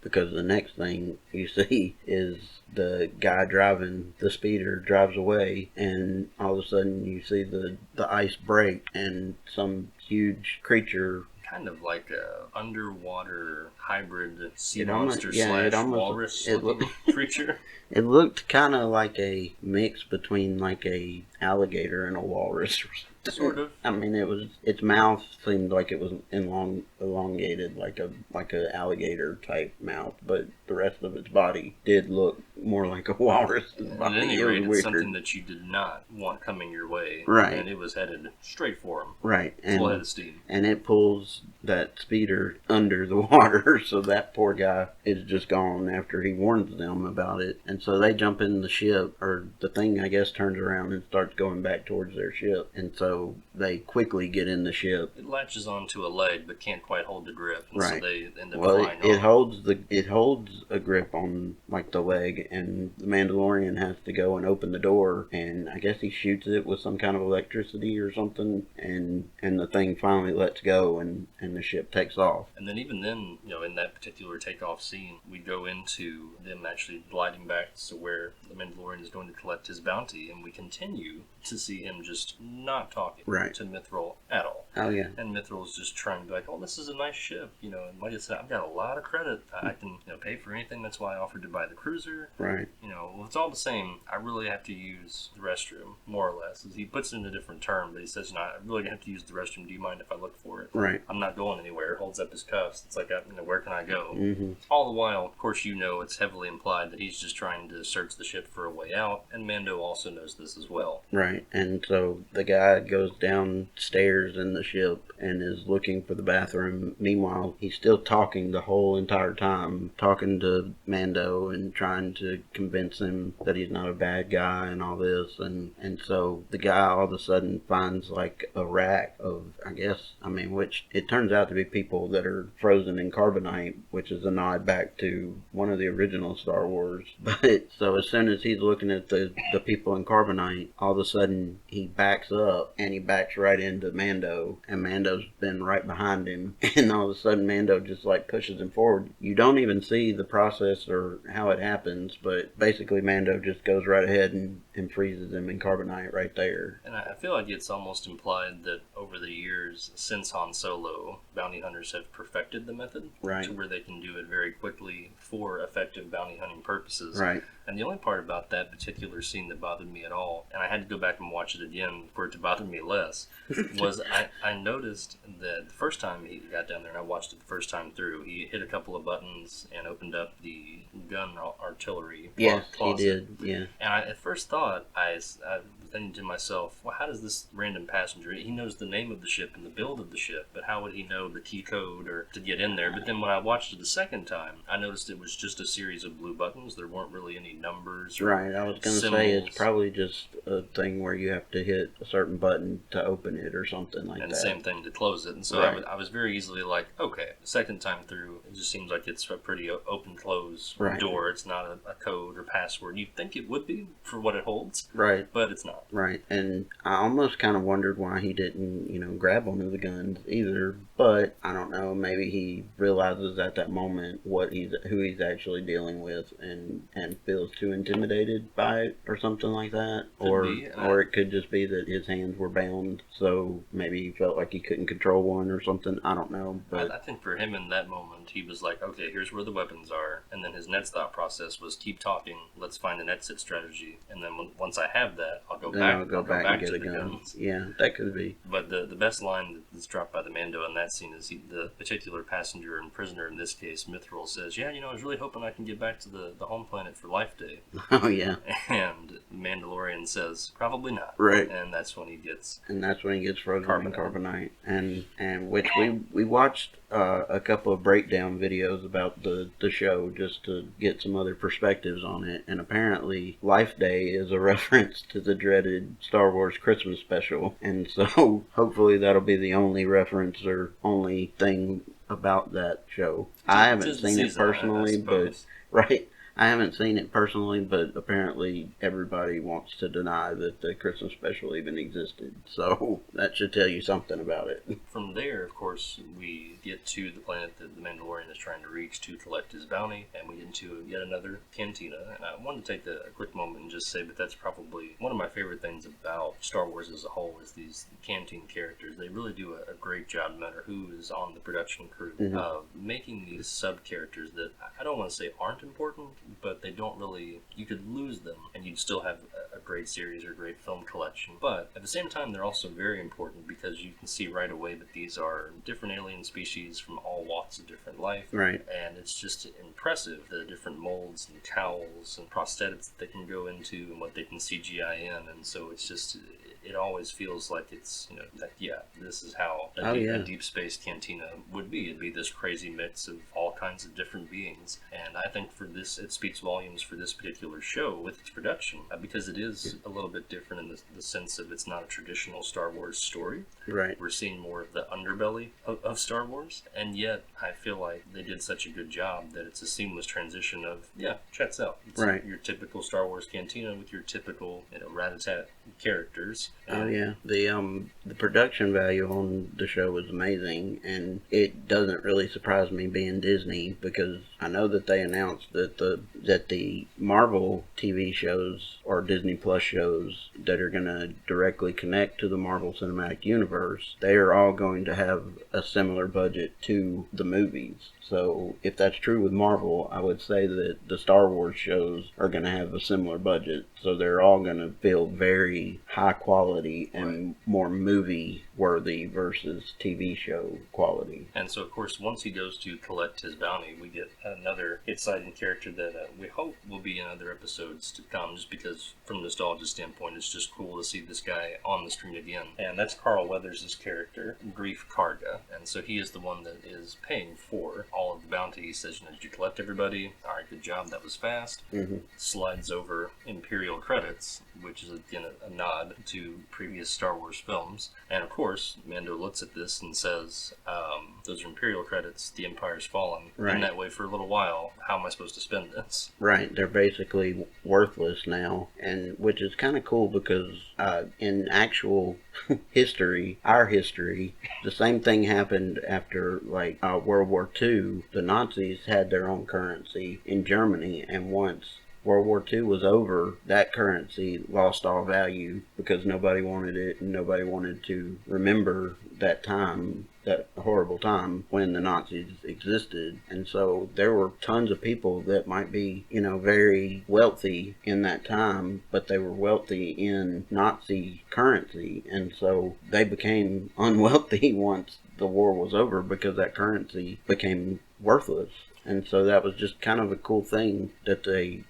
because the next thing you see is the guy driving the speeder drives away, and all of a sudden you see the ice break, and some huge creature, kind of like a underwater hybrid sea monster / walrus creature. It looked kind of like a mix between like a alligator and a walrus. Sort of. I mean, its mouth seemed like it was elongated, like a alligator type mouth, but the rest of its body did look more like a walrus. At any rate, it's something that you did not want coming your way, right? And it was headed straight for him, right? Full head of steam, and it pulls that speeder under the water, so that poor guy is just gone after he warns them about it, and so they jump in the ship, or the thing I guess turns around and starts going back towards their ship, and so they quickly get in the ship. It latches onto a leg but can't quite hold the grip, and right? So they end up flying off. It holds a grip on like the leg, and the Mandalorian has to go and open the door, and I guess he shoots it with some kind of electricity or something, and the thing finally lets go, and the ship takes off. And then even then, in that particular takeoff scene, we go into them actually gliding back to where the Mandalorian is going to collect his bounty, and we continue to see him just not talking to Mithril at all. Oh yeah. And Mithril is just trying to be like, oh, this is a nice ship, and like I said, I've got a lot of credit. I can pay for anything. That's why I offered to buy the cruiser. Right. Well, it's all the same. I really have to use the restroom, more or less. He puts it in a different term, but he says, I really have to use the restroom. Do you mind if I look for it? Right. I'm not going anywhere. Holds up his cuffs. It's like, where can I go? Mm-hmm. All the while, of course, it's heavily implied that he's just trying to search the ship for a way out, and Mando also knows this as well. Right. And so the guy goes downstairs in the ship and is looking for the bathroom. Meanwhile, he's still talking the whole entire time, talking to Mando and trying to convince him that he's not a bad guy and all this. And so the guy all of a sudden finds like a rack of, which it turns out to be people that are frozen in carbonite, which is a nod back to one of the original Star Wars. But so as soon as he's looking at the people in carbonite, all of a sudden he backs up and he backs right into Mando, and Mando's been right behind him, and all of a sudden Mando just like pushes him forward. You don't even see the process or how it happens, but basically Mando just goes right ahead and freezes him in carbonite right there. And I feel like it's almost implied that over the years since Han Solo, bounty hunters have perfected the method to where they can do it very quickly for effective bounty hunting purposes. Right. And the only part about that particular scene that bothered me at all, and I had to go back and watch it again for it to bother me less, was I noticed that the first time he got down there, and I watched it the first time through, he hit a couple of buttons and opened up the gun artillery Yes, closet. he did, yeah. And I at first thought, I was thinking to myself, well, how does this random passenger, he knows the name of the ship and the build of the ship, but how would he know the key code or to get in there? But then when I watched it the second time, I noticed it was just a series of blue buttons. There weren't really any numbers or Right, I was going to say it's probably just a thing where you have to hit a certain button to open it or something like and that. And the same thing to close it. And so right. I was very easily like, okay, the second time through, it just seems like it's a pretty open-close right. door. It's not a code or password. You'd think it would be for what it holds. Right. But it's not. Right, and I almost kind of wondered why he didn't, grab one of the guns either. But I don't know, maybe he realizes at that moment who he's actually dealing with, and feels too intimidated by it or something like that. Or it could just be that his hands were bound, so maybe he felt like he couldn't control one or something. I don't know. But I think for him in that moment, he was like, okay, here's where the weapons are. And then his next thought process was keep talking. Let's find an exit strategy. And then once I have that, I'll go back and get a gun. Yeah, that could be. But the best line that's dropped by the Mando in that scene is the particular passenger and prisoner, in this case, Mithril, says, yeah, I was really hoping I can get back to the home planet for Life Day. Oh, yeah. And Mandalorian says, probably not. Right. And that's when he gets... And that's when he gets frozen in carbonite. And which we watched a couple of breakdown videos about the show just to get some other perspectives on it. And apparently Life Day is a reference to the dreaded Star Wars Christmas special. And so hopefully that'll be the only reference or only thing about that show. I haven't seen it personally, but... Right. I haven't seen it personally, but apparently everybody wants to deny that the Christmas special even existed. So that should tell you something about it. From there, of course, we get to the planet that the Mandalorian is trying to reach to collect his bounty, and we get into yet another cantina. And I wanted to take a quick moment and just say that that's probably one of my favorite things about Star Wars as a whole is these canteen characters. They really do a great job, no matter who is on the production crew, of making these sub-characters that I don't want to say aren't important, but they don't really, you could lose them and you'd still have a great series or a great film collection. But at the same time, they're also very important because you can see right away that these are different alien species from all walks of different life. Right. And it's just impressive, the different molds and cowls and prosthetics that they can go into and what they can CGI in. And so it's just... it always feels like it's, this is how a deep space cantina would be. It'd be this crazy mix of all kinds of different beings. And I think for this, it speaks volumes for this particular show with its production, because it is a little bit different in the sense of it's not a traditional Star Wars story. Right. We're seeing more of the underbelly of Star Wars, and yet I feel like they did such a good job that it's a seamless transition of, checks out. It's your typical Star Wars cantina with your typical, rat-a-tat characters. Oh yeah, the production value on the show was amazing, and it doesn't really surprise me being Disney, because I know that they announced that the Marvel TV shows or Disney Plus shows that are going to directly connect to the Marvel Cinematic Universe, they are all going to have a similar budget to the movies. So if that's true with Marvel, I would say that the Star Wars shows are going to have a similar budget. So they're all going to feel very high quality and more movie worthy versus TV show quality. And so, of course, once he goes to collect his bounty, we get another exciting character that we hope will be in other episodes to come, just because from a nostalgia standpoint, it's just cool to see this guy on the screen again. And that's Carl Weathers' character, Grief Karga. And so he is the one that is paying for all of the bounty. He says, did you collect everybody? All right, good job. That was fast. Slides over Imperial credits, which is, again, a nod to previous Star Wars films. And, of course, Mando looks at this and says, those are Imperial credits. The Empire's fallen. Right. Been that way for a little while. How am I supposed to spend this? Right. They're basically worthless now, and which is kind of cool because in actual history, our history, the same thing happened after World War II. The Nazis had their own currency in Germany, and once World War II was over, that currency lost all value because nobody wanted it and nobody wanted to remember that time that horrible time when the Nazis existed. And so there were tons of people that might be, very wealthy in that time, but they were wealthy in Nazi currency. And so they became unwealthy once the war was over because that currency became worthless. And so that was just kind of a cool thing that they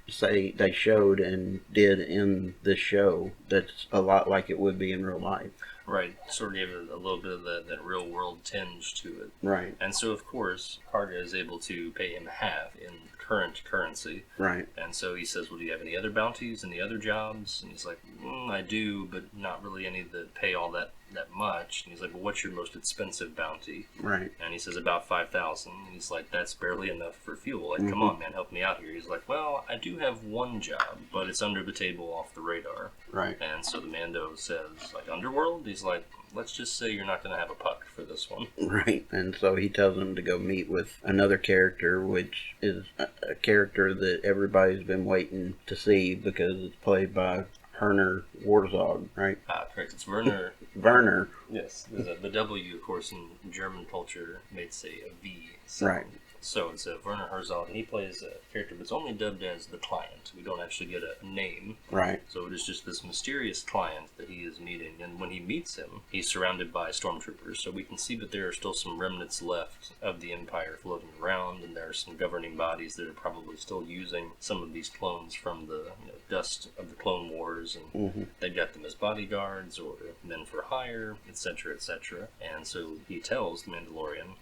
showed and did in this show that's a lot like it would be in real life. Right, sort of gave it a little bit of that real world tinge to it. Right. And so, of course, Karga is able to pay him half in current currency. Right. And so he says, well, do you have any other bounties, any other jobs? And he's like, I do, but not really any that pay all that much. And he's like, well, what's your most expensive bounty? Right. And he says, about 5,000. And he's like, that's barely enough for fuel. Like, come on, man, help me out here. He's like, well, I do have one job, but it's under the table off the radar. Right. And so the Mando says, like, Underworld? He's like, let's just say you're not going to have a puck for this one. Right. And so he tells him to go meet with another character, which is a character that everybody's been waiting to see because it's played by Werner Warzog, right? Correct. It's Werner. Werner. Yes. The W, of course, in German culture made say a V sound. Right. So it's Werner Herzog, and he plays a character that's only dubbed as the client. We don't actually get a name. Right. So it is just this mysterious client that he is meeting, and when he meets him, he's surrounded by stormtroopers. So we can see that there are still some remnants left of the Empire floating around, and there are some governing bodies that are probably still using some of these clones from the dust of the Clone Wars, and they've got them as bodyguards or men for hire, etc., etc. And so he tells the Mandalorian,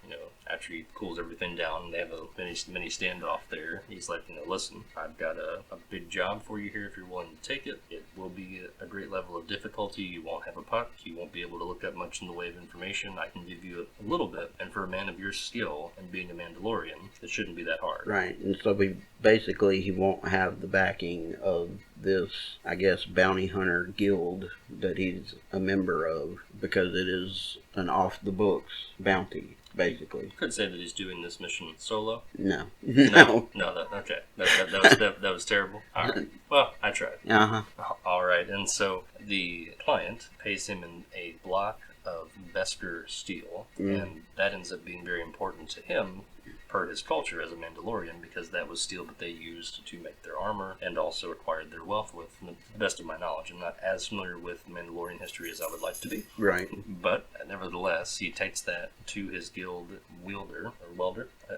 after he cools everything down, and they have a mini standoff there, he's like, listen, I've got a big job for you here if you're willing to take it. It will be a great level of difficulty. You won't have a puck. You won't be able to look up much in the way of information. I can give you a little bit, and for a man of your skill and being a Mandalorian, it shouldn't be that hard. Right, and so he won't have the backing of this, I guess, bounty hunter guild that he's a member of because it is an off-the-books bounty, basically. Could say that he's doing this mission solo. No. Okay. That was terrible. All right. Well, I tried. All right. And so the client pays him in a block of Beskar steel, and that ends up being very important to him per his culture as a Mandalorian, because that was steel that they used to make their armor and also acquired their wealth with. From the best of my knowledge, I'm not as familiar with Mandalorian history as I would like to be. Right. But nevertheless, he takes that to his guild welder,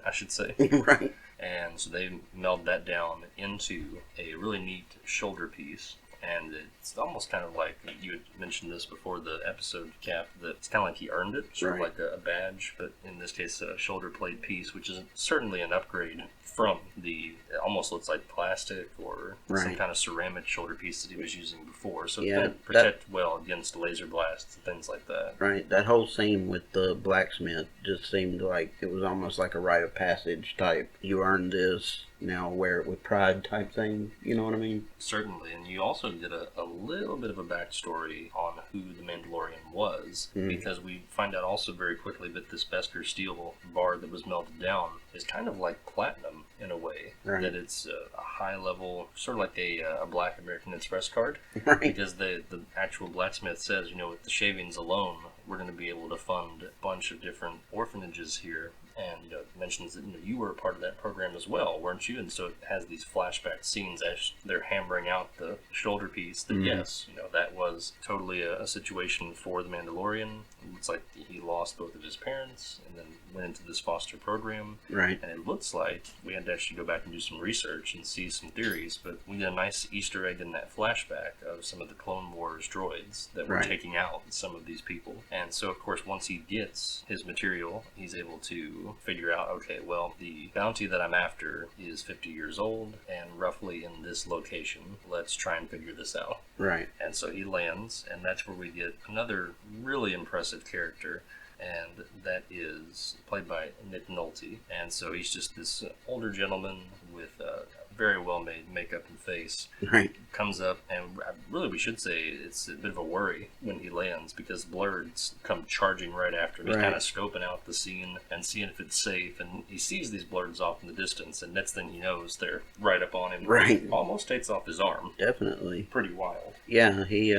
I should say. Right. And so they meld that down into a really neat shoulder piece. And it's almost kind of like, you had mentioned this before the episode, Cap, that it's kind of like he earned it, sort of like a badge, but in this case a shoulder plate piece, which is certainly an upgrade from it almost looks like plastic or some kind of ceramic shoulder piece that he was using before. So it's going to protect well against laser blasts and things like that. Right. That whole scene with the blacksmith just seemed like it was almost like a rite of passage type. You earned this, now wear it with pride type thing. You know what I mean? Certainly. And you also get a little bit of a backstory on who the Mandalorian was, because we find out also very quickly that this Beskar steel bar that was melted down is kind of like platinum in a way. Right. That it's a high level, sort of like a Black American Express card. Right. Because the actual blacksmith says, with the shavings alone, we're going to be able to fund a bunch of different orphanages here. And mentions that you were a part of that program as well, weren't you? And so it has these flashback scenes as they're hammering out the shoulder piece. That yes, that was totally a situation for the Mandalorian. It's like he lost both of his parents and then went into this foster program. Right. And it looks like we had to actually go back and do some research and see some theories, but we get a nice Easter egg in that flashback of some of the Clone Wars droids that were taking out some of these people. And so, of course, once he gets his material, he's able to figure out, okay, well, the bounty that I'm after is 50 years old and roughly in this location. Let's try and figure this out. Right. And so he lands, and that's where we get another really impressive character, and that is played by Nick Nolte. And so he's just this older gentleman with very well-made makeup and face. Right. Comes up, and really we should say it's a bit of a worry when he lands, because blurs come charging right after him. He's kind of scoping out the scene and seeing if it's safe, and he sees these blurs off in the distance, and next thing he knows, they're right up on him. Right. Almost takes off his arm. Definitely. Pretty wild. Yeah, he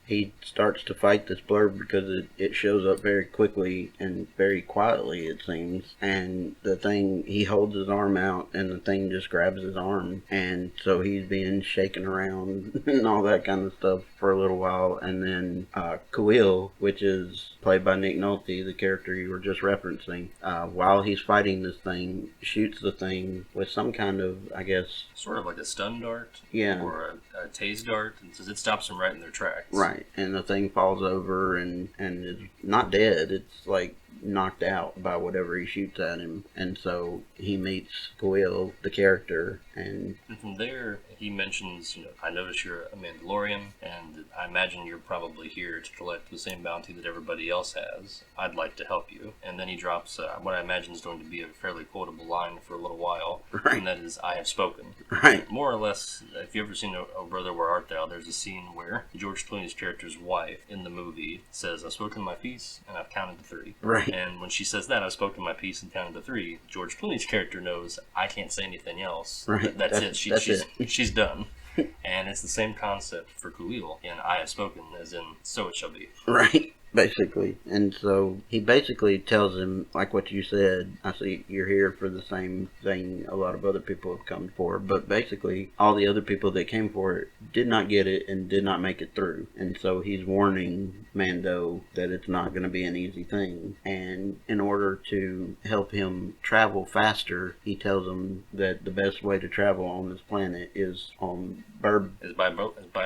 he starts to fight this blurb because it shows up very quickly and very quietly, it seems. And the thing, he holds his arm out and the thing just grabs his arm. And so he's being shaken around and all that kind of stuff for a little while. And then Kuil, which is played by Nick Nolte, the character you were just referencing, while he's fighting this thing, shoots the thing with some kind of, I guess... Sort of like a stun dart. Yeah. Or a tase dart. It stops them right in their tracks. Right. And the thing falls over and is not dead. It's like knocked out by whatever he shoots at him. And so he meets Kuil, the character, and from there he mentions, I notice you're a Mandalorian, and I imagine you're probably here to collect the same bounty that everybody else has. I'd like to help you. And then he drops what I imagine is going to be a fairly quotable line for a little while, right. And that is, "I have spoken." Right. More or less, if you've ever seen "Oh Brother, Where Art Thou," there's a scene where George Clooney's character's wife in the movie says, "I've spoken my piece, and I've counted to 3. Right. And when she says that, "I've spoken my piece and counted to 3, George Clooney's character knows, I can't say anything else. Right. That's it. She's done. it. And it's the same concept for Kuil in "I have spoken," as in, so it shall be. Right. Basically. And so he basically tells him, like what you said, I see you're here for the same thing a lot of other people have come for. But basically, all the other people that came for it did not get it and did not make it through. And so he's warning Mando that it's not going to be an easy thing. And in order to help him travel faster, he tells him that the best way to travel on this planet is on by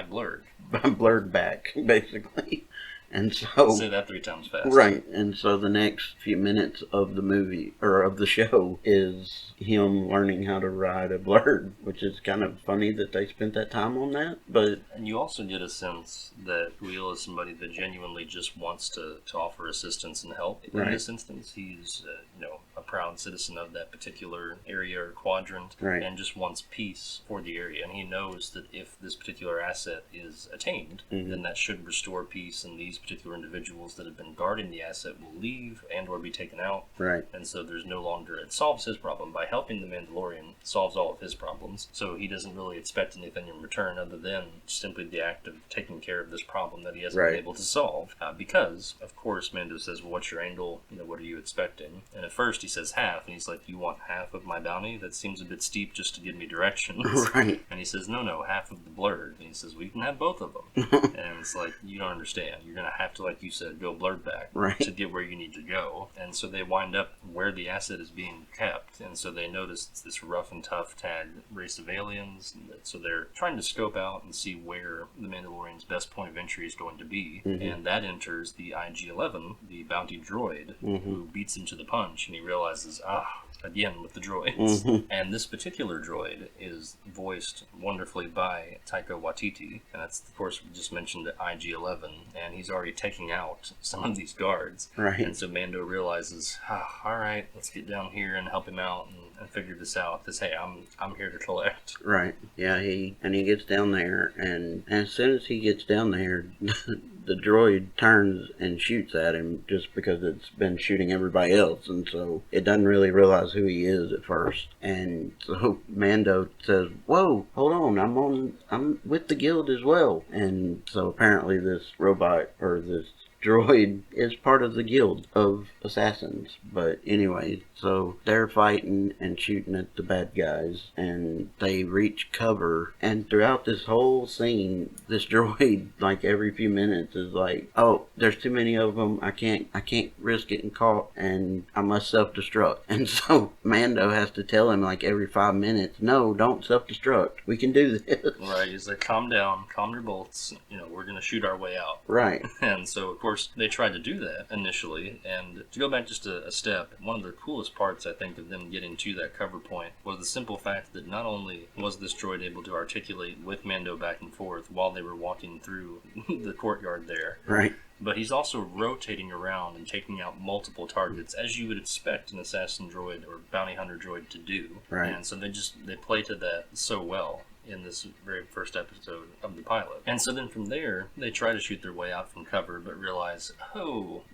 blurred. By blurred back, basically. And so say that 3 times fast. Right. And so the next few minutes of the movie or of the show is him learning how to ride a blurred, which is kind of funny that they spent that time on that. But and you also get a sense that Kuil is somebody that genuinely just wants to offer assistance and help. In right. this instance, he's a proud citizen of that particular area or quadrant, right. and just wants peace for the area. And he knows that if this particular asset is attained, then that should restore peace, and these particular individuals that have been guarding the asset will leave and or be taken out. Right. And so there's no longer, it solves his problem. By helping the Mandalorian, solves all of his problems. So he doesn't really expect anything in return other than simply the act of taking care of this problem that he hasn't right. been able to solve. Because, of course, Mando says, "Well, what's your angle? What are you expecting?" And at first he says half, and he's like, "You want half of my bounty? That seems a bit steep just to give me directions." Right. And he says, no, half of the blurred. And he says, "We can have both of them." And it's like, you don't understand. You're going to have to, like you said, go blurred back right. to get where you need to go. And so they wind up where the asset is being kept. And so they notice it's this rough and tough tag race of aliens. So they're trying to scope out and see where the Mandalorian's best point of entry is going to be. And that enters the IG-11, the bounty droid, who beats him to the punch. And he realizes, again with the droids. And this particular droid is voiced wonderfully by Taika Waititi. And that's, of course, we just mentioned the IG-11. And he's already taking out some of these guards. Right. And so Mando realizes, all right, let's get down here and help him out and figure this out. Because, hey, I'm here to collect. Right. Yeah, he gets down there, and as soon as he gets down there, the droid turns and shoots at him just because it's been shooting everybody else, and so it doesn't really realize who he is at first. And so Mando says, "Whoa, hold on, I'm with the guild as well." And so apparently this robot, or this droid, is part of the guild of assassins. But anyway, so they're fighting and shooting at the bad guys, and they reach cover, and throughout this whole scene, this droid, like every few minutes, is like, "Oh, there's too many of them, I can't risk getting caught, and I must self-destruct." And so Mando has to tell him, like, every 5 minutes, "No, don't self-destruct, we can do this." Right, he's like, "Calm down, calm your bolts, we're gonna shoot our way out." Right. And so, of course, they tried to do that initially. And to go back just a step, one of the coolest parts, I think, of them getting to that cover point was the simple fact that not only was this droid able to articulate with Mando back and forth while they were walking through the courtyard there, right, but he's also rotating around and taking out multiple targets, as you would expect an assassin droid or bounty hunter droid to do. Right. And so they play to that so well in this very first episode of the pilot. And so then from there, they try to shoot their way out from cover, but realize,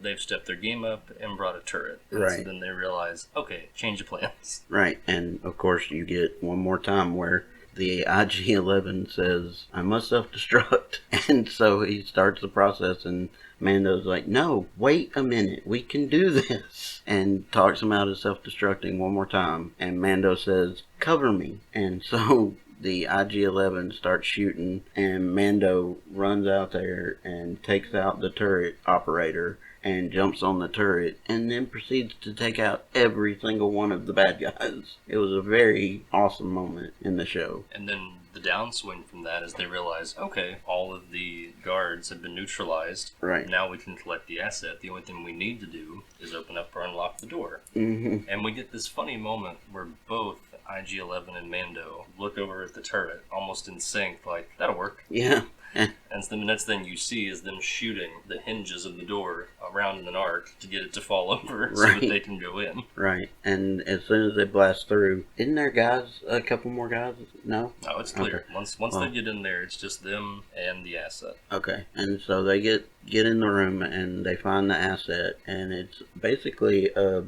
they've stepped their game up and brought a turret. And right. So then they realize, okay, change of plans. Right. And of course you get one more time where the IG-11 says, I must self-destruct. And so he starts the process, and Mando's like, no, wait a minute, we can do this. And talks him out of self-destructing one more time. And Mando says, cover me. And so the IG-11 starts shooting, and Mando runs out there and takes out the turret operator and jumps on the turret, and then proceeds to take out every single one of the bad guys. It was a very awesome moment in the show. And then the downswing from that is they realize, okay, all of the guards have been neutralized. Right. Now we can collect the asset. The only thing we need to do is open up or unlock the door. Mm-hmm. And we get this funny moment where both IG-11 and Mando look over at the turret, almost in sync, like, that'll work. Yeah. And the next thing you see is them shooting the hinges of the door around in an arc to get it to fall over so that they can go in. Right. And as soon as they blast through, isn't there guys, a couple more guys? No? No, it's clear. Okay. Once they get in there, it's just them and the asset. Okay. And so they get in the room and they find the asset, and it's basically a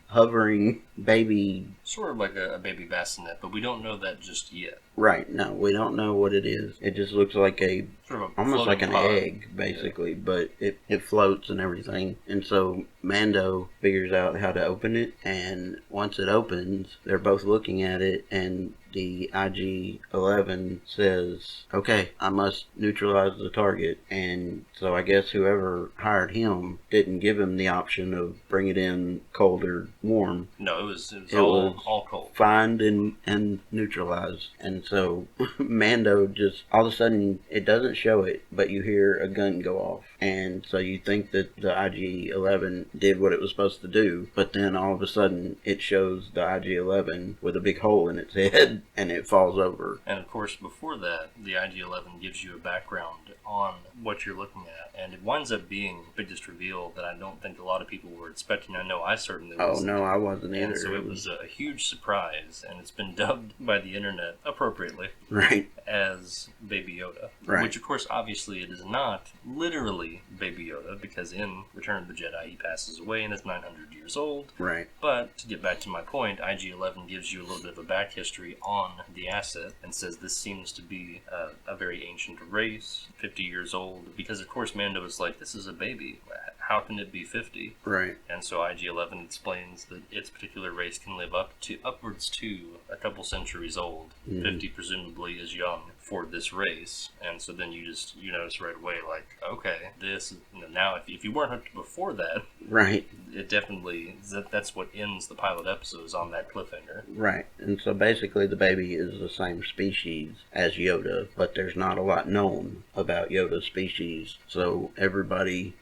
hovering baby. Sort of like a baby bassinet, but we don't know that just yet. Right. No, we don't know what it is. It just looks like a Sort of almost like an pod. egg, basically, but it floats and everything. And so Mando figures out how to open it, and once it opens, they're both looking at it, and the IG-11 says, okay, I must neutralize the target. And so I guess whoever hired him didn't give him the option of bring it in cold or warm. No, it was was all cold. Find and neutralize. And so Mando just, all of a sudden, it doesn't show it, but you hear a gun go off. And so you think that the IG-11 did what it was supposed to do, but then all of a sudden it shows the IG-11 with a big hole in its head, and it falls over. And of course, before that, the IG-11 gives you a background on what you're looking at, and it winds up being the biggest reveal that I don't think a lot of people were expecting. I know I certainly wasn't. Oh, no, I wasn't either. And so it was a huge surprise, and it's been dubbed by the internet appropriately right as Baby Yoda. Right. Which, of course, obviously it is not literally Baby Yoda, because in Return of the Jedi he passes away and is 900 years old. Right. But, to get back to my point, IG-11 gives you a little bit of a back history on the asset and says this seems to be a very ancient race, 50 years old, because of course Mando is like, this is a baby. How can it be 50? Right. And so IG-11 explains that its particular race can live upwards to a couple centuries old. 50 presumably is young for this race, and so then you notice right away, like, okay, this, now if you weren't hooked before that, right, it definitely, that's what ends the pilot episode, is on that cliffhanger. Right. And so basically the baby is the same species as Yoda, but there's not a lot known about Yoda's species, so everybody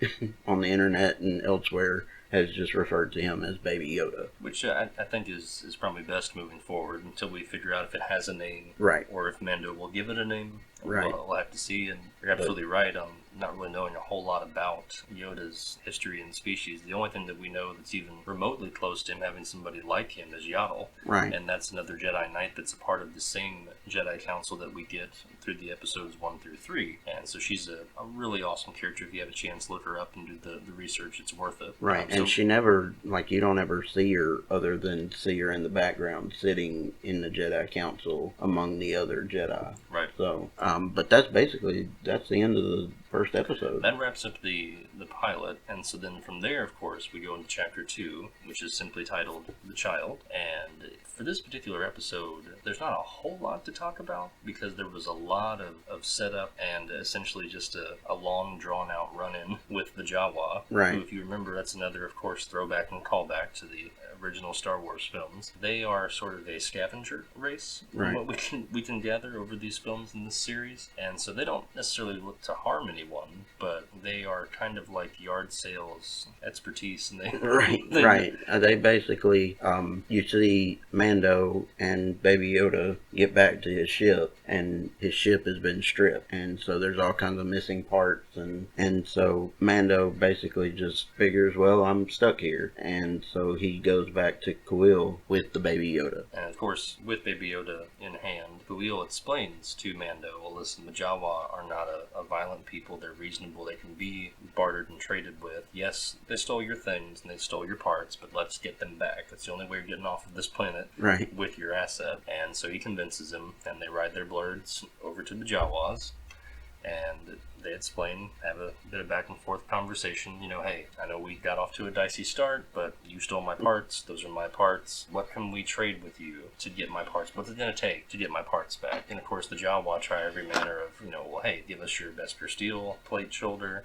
on the internet and elsewhere has just referred to him as Baby Yoda. Which I think is probably best moving forward until we figure out if it has a name. Right. Or if Mando will give it a name. Right. We'll have to see, and you're absolutely right on not really knowing a whole lot about Yoda's history and species. The only thing that we know that's even remotely close to him having somebody like him is Yaddle. Right. And that's another Jedi Knight that's a part of the same Jedi Council that we get through the episodes 1 through 3. And so she's a really awesome character. If you have a chance, look her up and do the research. It's worth it. Right. And she never, like, you don't ever see her other than see her in the background sitting in the Jedi Council among the other Jedi. Right. So, but that's basically, that's the end of the first episode. That wraps up the pilot, and so then from there, of course, we go into Chapter 2, which is simply titled The Child. And for this particular episode, there's not a whole lot to talk about, because there was a lot of setup and essentially just a long, drawn-out run-in with the Jawa. Right. Who, if you remember, that's another, of course, throwback and callback to the original Star Wars films. They are sort of a scavenger race, from right. what we can gather over these films in this series. And so they don't necessarily look to harm anyone, but they are kind of like yard sales expertise, and they right. They basically, you see Mando and Baby Yoda get back to his ship, and his ship has been stripped, and so there's all kinds of missing parts, and so Mando basically just figures, well, I'm stuck here, and so he goes back to Kuil with the Baby Yoda. And of course, with Baby Yoda in hand. Belial explains to Mando, well, listen, the Jawa are not a violent people. They're reasonable. They can be bartered and traded with. Yes, they stole your things and they stole your parts, but let's get them back. That's the only way you're getting off of this planet with your asset. And so he convinces him, and they ride their blurs over to the Jawas. And they explain, have a bit of back and forth conversation. Hey, I know we got off to a dicey start, but you stole my parts. Those are my parts. What can we trade with you to get my parts? What's it going to take to get my parts back? And of course, the Jawa try every manner of, well, hey, give us your Vesper steel plate shoulder,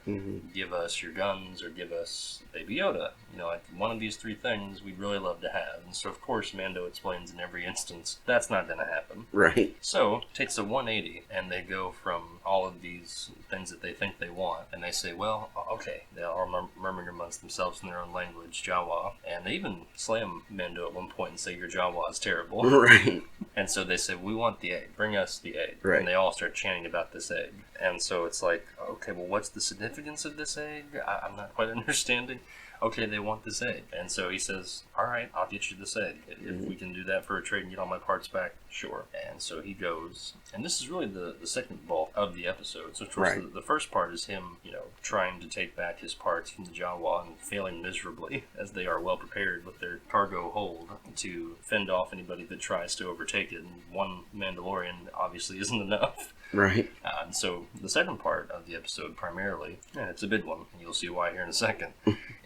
give us your guns, or give us Baby Yoda. Like one of these three things we'd really love to have. And so, of course, Mando explains in every instance that's not going to happen. Right. So, it takes a 180, and they go from all of these things that they think they want, and they say, well, okay, they are murmuring amongst themselves in their own language, Jawa, and they even slam Mando at one point and say, your Jawa is terrible. Right. And so they say, we want the egg, bring us the egg. Right. And they all start chanting about this egg. And so it's like, okay, well, what's the significance of this egg? I'm not quite understanding. Okay, they want this egg. And so he says, all right, I'll get you this egg. If we can do that for a trade and get all my parts back, sure. And so he goes. And this is really the second bulk of the episode. So of course, the first part is him, trying to take back his parts from the Jawa and failing miserably, as they are well prepared with their cargo hold to fend off anybody that tries to overtake it. And one Mandalorian obviously isn't enough. Right. And so the second part of the episode primarily, and it's a big one, and you'll see why here in a second,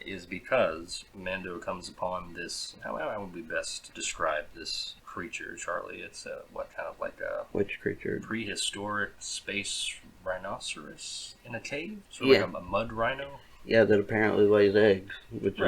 is because Mando comes upon this, how would we best describe this creature, Charlie? It's kind of like a... Which creature? Prehistoric space rhinoceros in a cave? Sort of like a mud rhino? Yeah, that apparently lays eggs, which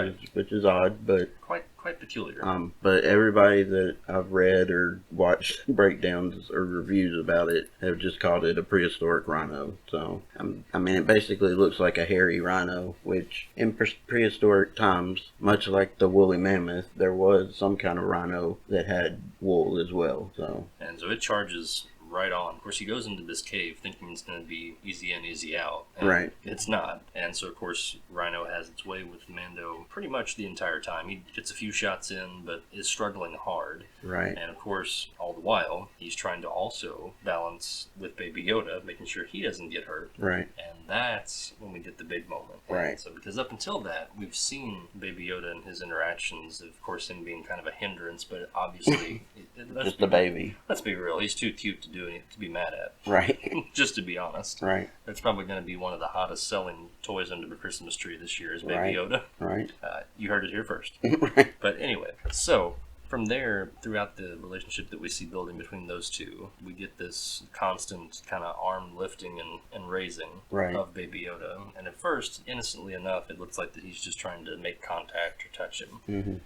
is odd, but quite peculiar. But everybody that I've read or watched breakdowns or reviews about it have just called it a prehistoric rhino. So it basically looks like a hairy rhino, which in prehistoric times, much like the woolly mammoth, there was some kind of rhino that had wool as well. And so it charges right on. Of course, he goes into this cave thinking it's going to be easy in, easy out. And it's not. And so, of course, Rhino has its way with Mando pretty much the entire time. He gets a few shots in, but is struggling hard. Right. And, of course, all the while, he's trying to also balance with Baby Yoda, making sure he doesn't get hurt. Right. And that's when we get the big moment. Right. And so, because up until that, we've seen Baby Yoda and his interactions, of course, him being kind of a hindrance, but obviously... just a baby. Let's be real. He's too cute to be mad at. Right. Just to be honest. Right. That's probably going to be one of the hottest selling toys under the Christmas tree this year is Baby Yoda. Right. You heard it here first. Right. But anyway, so from there, throughout the relationship that we see building between those two, we get this constant kind of arm lifting and raising of Baby Yoda. And at first, innocently enough, it looks like that he's just trying to make contact or touch him. And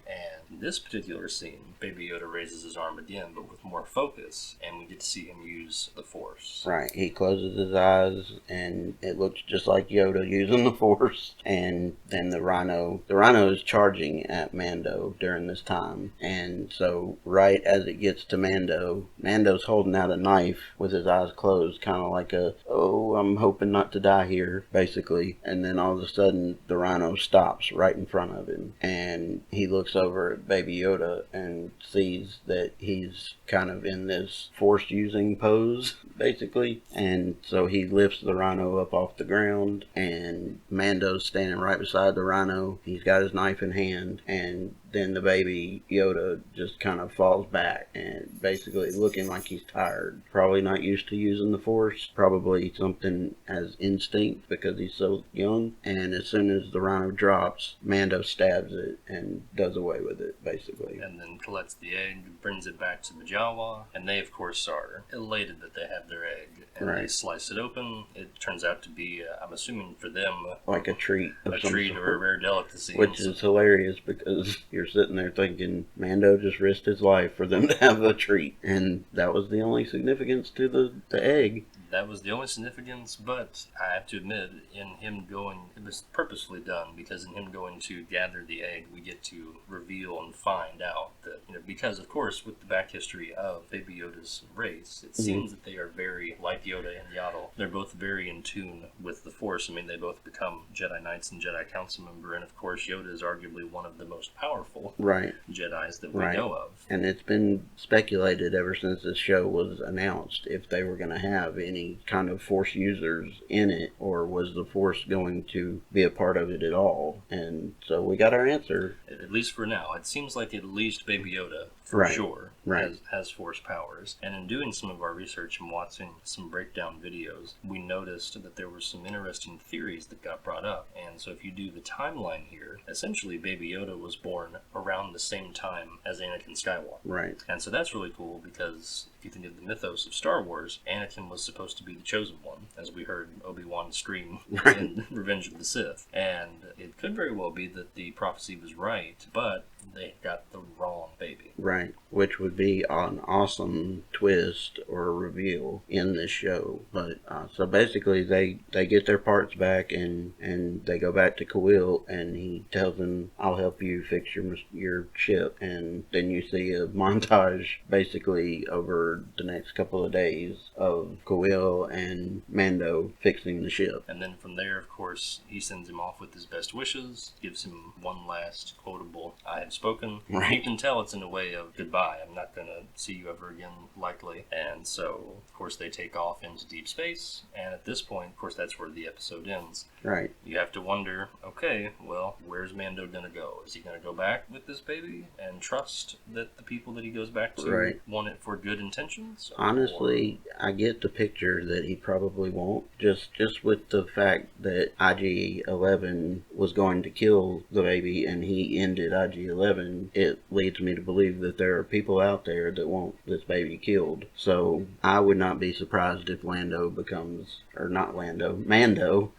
in this particular scene, Baby Yoda raises his arm again, but with more focus, and we get to see him use the Force. Right. He closes his eyes, and it looks just like Yoda using the Force. And then the Rhino is charging at Mando during this time. And so right as it gets to Mando's holding out a knife with his eyes closed, kind of like I'm hoping not to die here, basically. And then all of a sudden, the Rhino stops right in front of him. And he looks over at Baby Yoda and sees that he's kind of in this Force-using pose, basically. And so he lifts the Rhino up off the ground, and Mando's standing right beside the Rhino. He's got his knife in hand, and then the Baby Yoda just kind of falls back and basically looking like he's tired. Probably not used to using the Force. Probably something as instinct because he's so young. And as soon as the Rhino drops, Mando stabs it and does away with it, basically. And then collects the egg, brings it back to the Jawa. And they, of course, are elated that they have their egg. And they slice it open. It turns out to be, I'm assuming for them, like a treat. A treat or a rare delicacy. Which is hilarious because you're sitting there thinking, Mando just risked his life for them to have a treat. And that was the only significance to the egg. that was the only significance, but I have to admit, in him going, it was purposefully done, because in him going to gather the egg, we get to reveal and find out that, because of course, with the back history of Baby Yoda's race, it seems that they are very, like Yoda and Yaddle, they're both very in tune with the Force. I mean, they both become Jedi Knights and Jedi Council member, and of course, Yoda is arguably one of the most powerful Jedis that we know of. And it's been speculated ever since this show was announced if they were going to have any kind of Force users in it, or was the Force going to be a part of it at all. And so we got our answer. At least for now. It seems like at least Baby Yoda, for sure, has Force powers. And in doing some of our research and watching some breakdown videos, we noticed that there were some interesting theories that got brought up. And so if you do the timeline here, essentially Baby Yoda was born around the same time as Anakin Skywalker. Right. And so that's really cool, because if you think of the mythos of Star Wars, Anakin was supposed to be the chosen one, as we heard Obi-Wan scream in Revenge of the Sith. And it could very well be that the prophecy was right, but they got the wrong baby. Right, which would be an awesome twist or reveal in this show. But so basically, they get their parts back, and they go back to Khalil, and he tells them, "I'll help you fix your ship." And then you see a montage, basically over the next couple of days, of Khalil and Mando fixing the ship. And then from there, of course, he sends him off with his best wishes, gives him one last quotable "I have spoken." Right. You can tell it's in a way of goodbye. I'm not going to see you ever again, likely. And so, of course, they take off into deep space. And at this point, of course, that's where the episode ends. Right. You have to wonder, okay, well, where's Mando going to go? Is he going to go back with this baby and trust that the people that he goes back to want it for good intentions? Honestly, I get the picture that he probably won't. Just with the fact that IG-11 was going to kill the baby and he ended IG-11, it leads me to believe that there are people out there that want this baby killed. So I would not be surprised if Mando.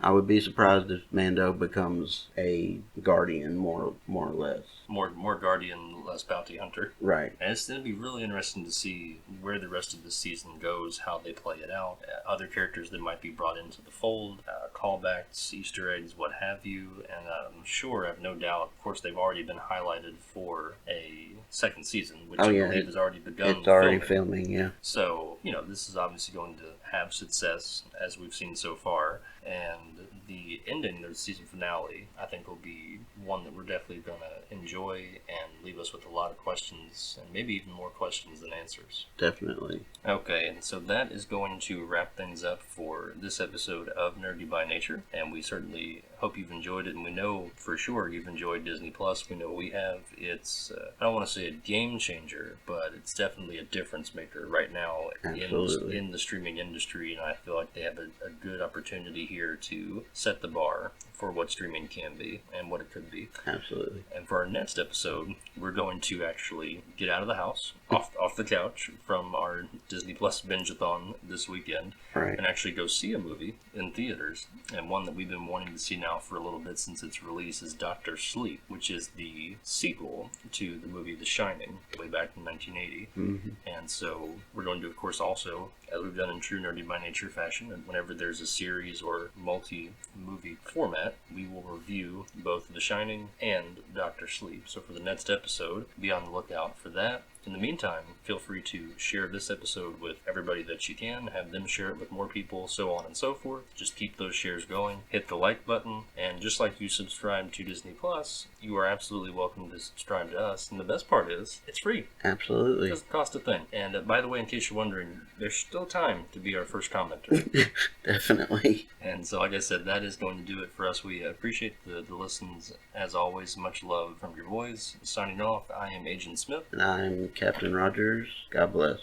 I would be surprised if Mando becomes a Guardian, more or less. More Guardian, less Bounty Hunter. Right. And it's going to be really interesting to see where the rest of the season goes, how they play it out, other characters that might be brought into the fold, callbacks, Easter eggs, what have you. And I'm sure, I have no doubt, of course, they've already been highlighted for a second season, which I believe has already begun. It's already filming, yeah. So, this is obviously going to have success, as we've seen so far. And the ending of the season finale, I think, will be one that we're definitely going to enjoy and leave us with a lot of questions, and maybe even more questions than answers. Definitely. Okay, and so that is going to wrap things up for this episode of Nerdy by Nature, and we certainly hope you've enjoyed it, and we know for sure you've enjoyed Disney Plus. We know we have. It's, I don't want to say a game changer, but it's definitely a difference maker right now in the streaming industry, and I feel like they have a good opportunity here to set the bar for what streaming can be and what it could be. Absolutely. And for our next episode, we're going to actually get out of the house, off the couch from our Disney Plus binge-a-thon this weekend, and actually go see a movie in theaters. And one that we've been wanting to see now for a little bit since its release is Dr. Sleep, which is the sequel to the movie The Shining, way back in 1980. Mm-hmm. And so we're going to, of course, also, as we've done in true Nerdy by Nature fashion, and whenever there's a series or multi-movie format, we will review both The Shining and Dr. Sleep. So for the next episode, be on the lookout for that. In the meantime, feel free to share this episode with everybody that you can, have them share it with more people, so on and so forth. Just keep those shares going. Hit the like button, and just like you subscribe to Disney Plus, you are absolutely welcome to subscribe to us. And the best part is, it's free. Absolutely. It doesn't cost a thing. And by the way, in case you're wondering, there's still time to be our first commenter. Definitely. And so, like I said, that is going to do it for us. We appreciate the listens, as always. Much love from your boys. Signing off, I am Agent Smith. And I'm Captain Rogers. God bless.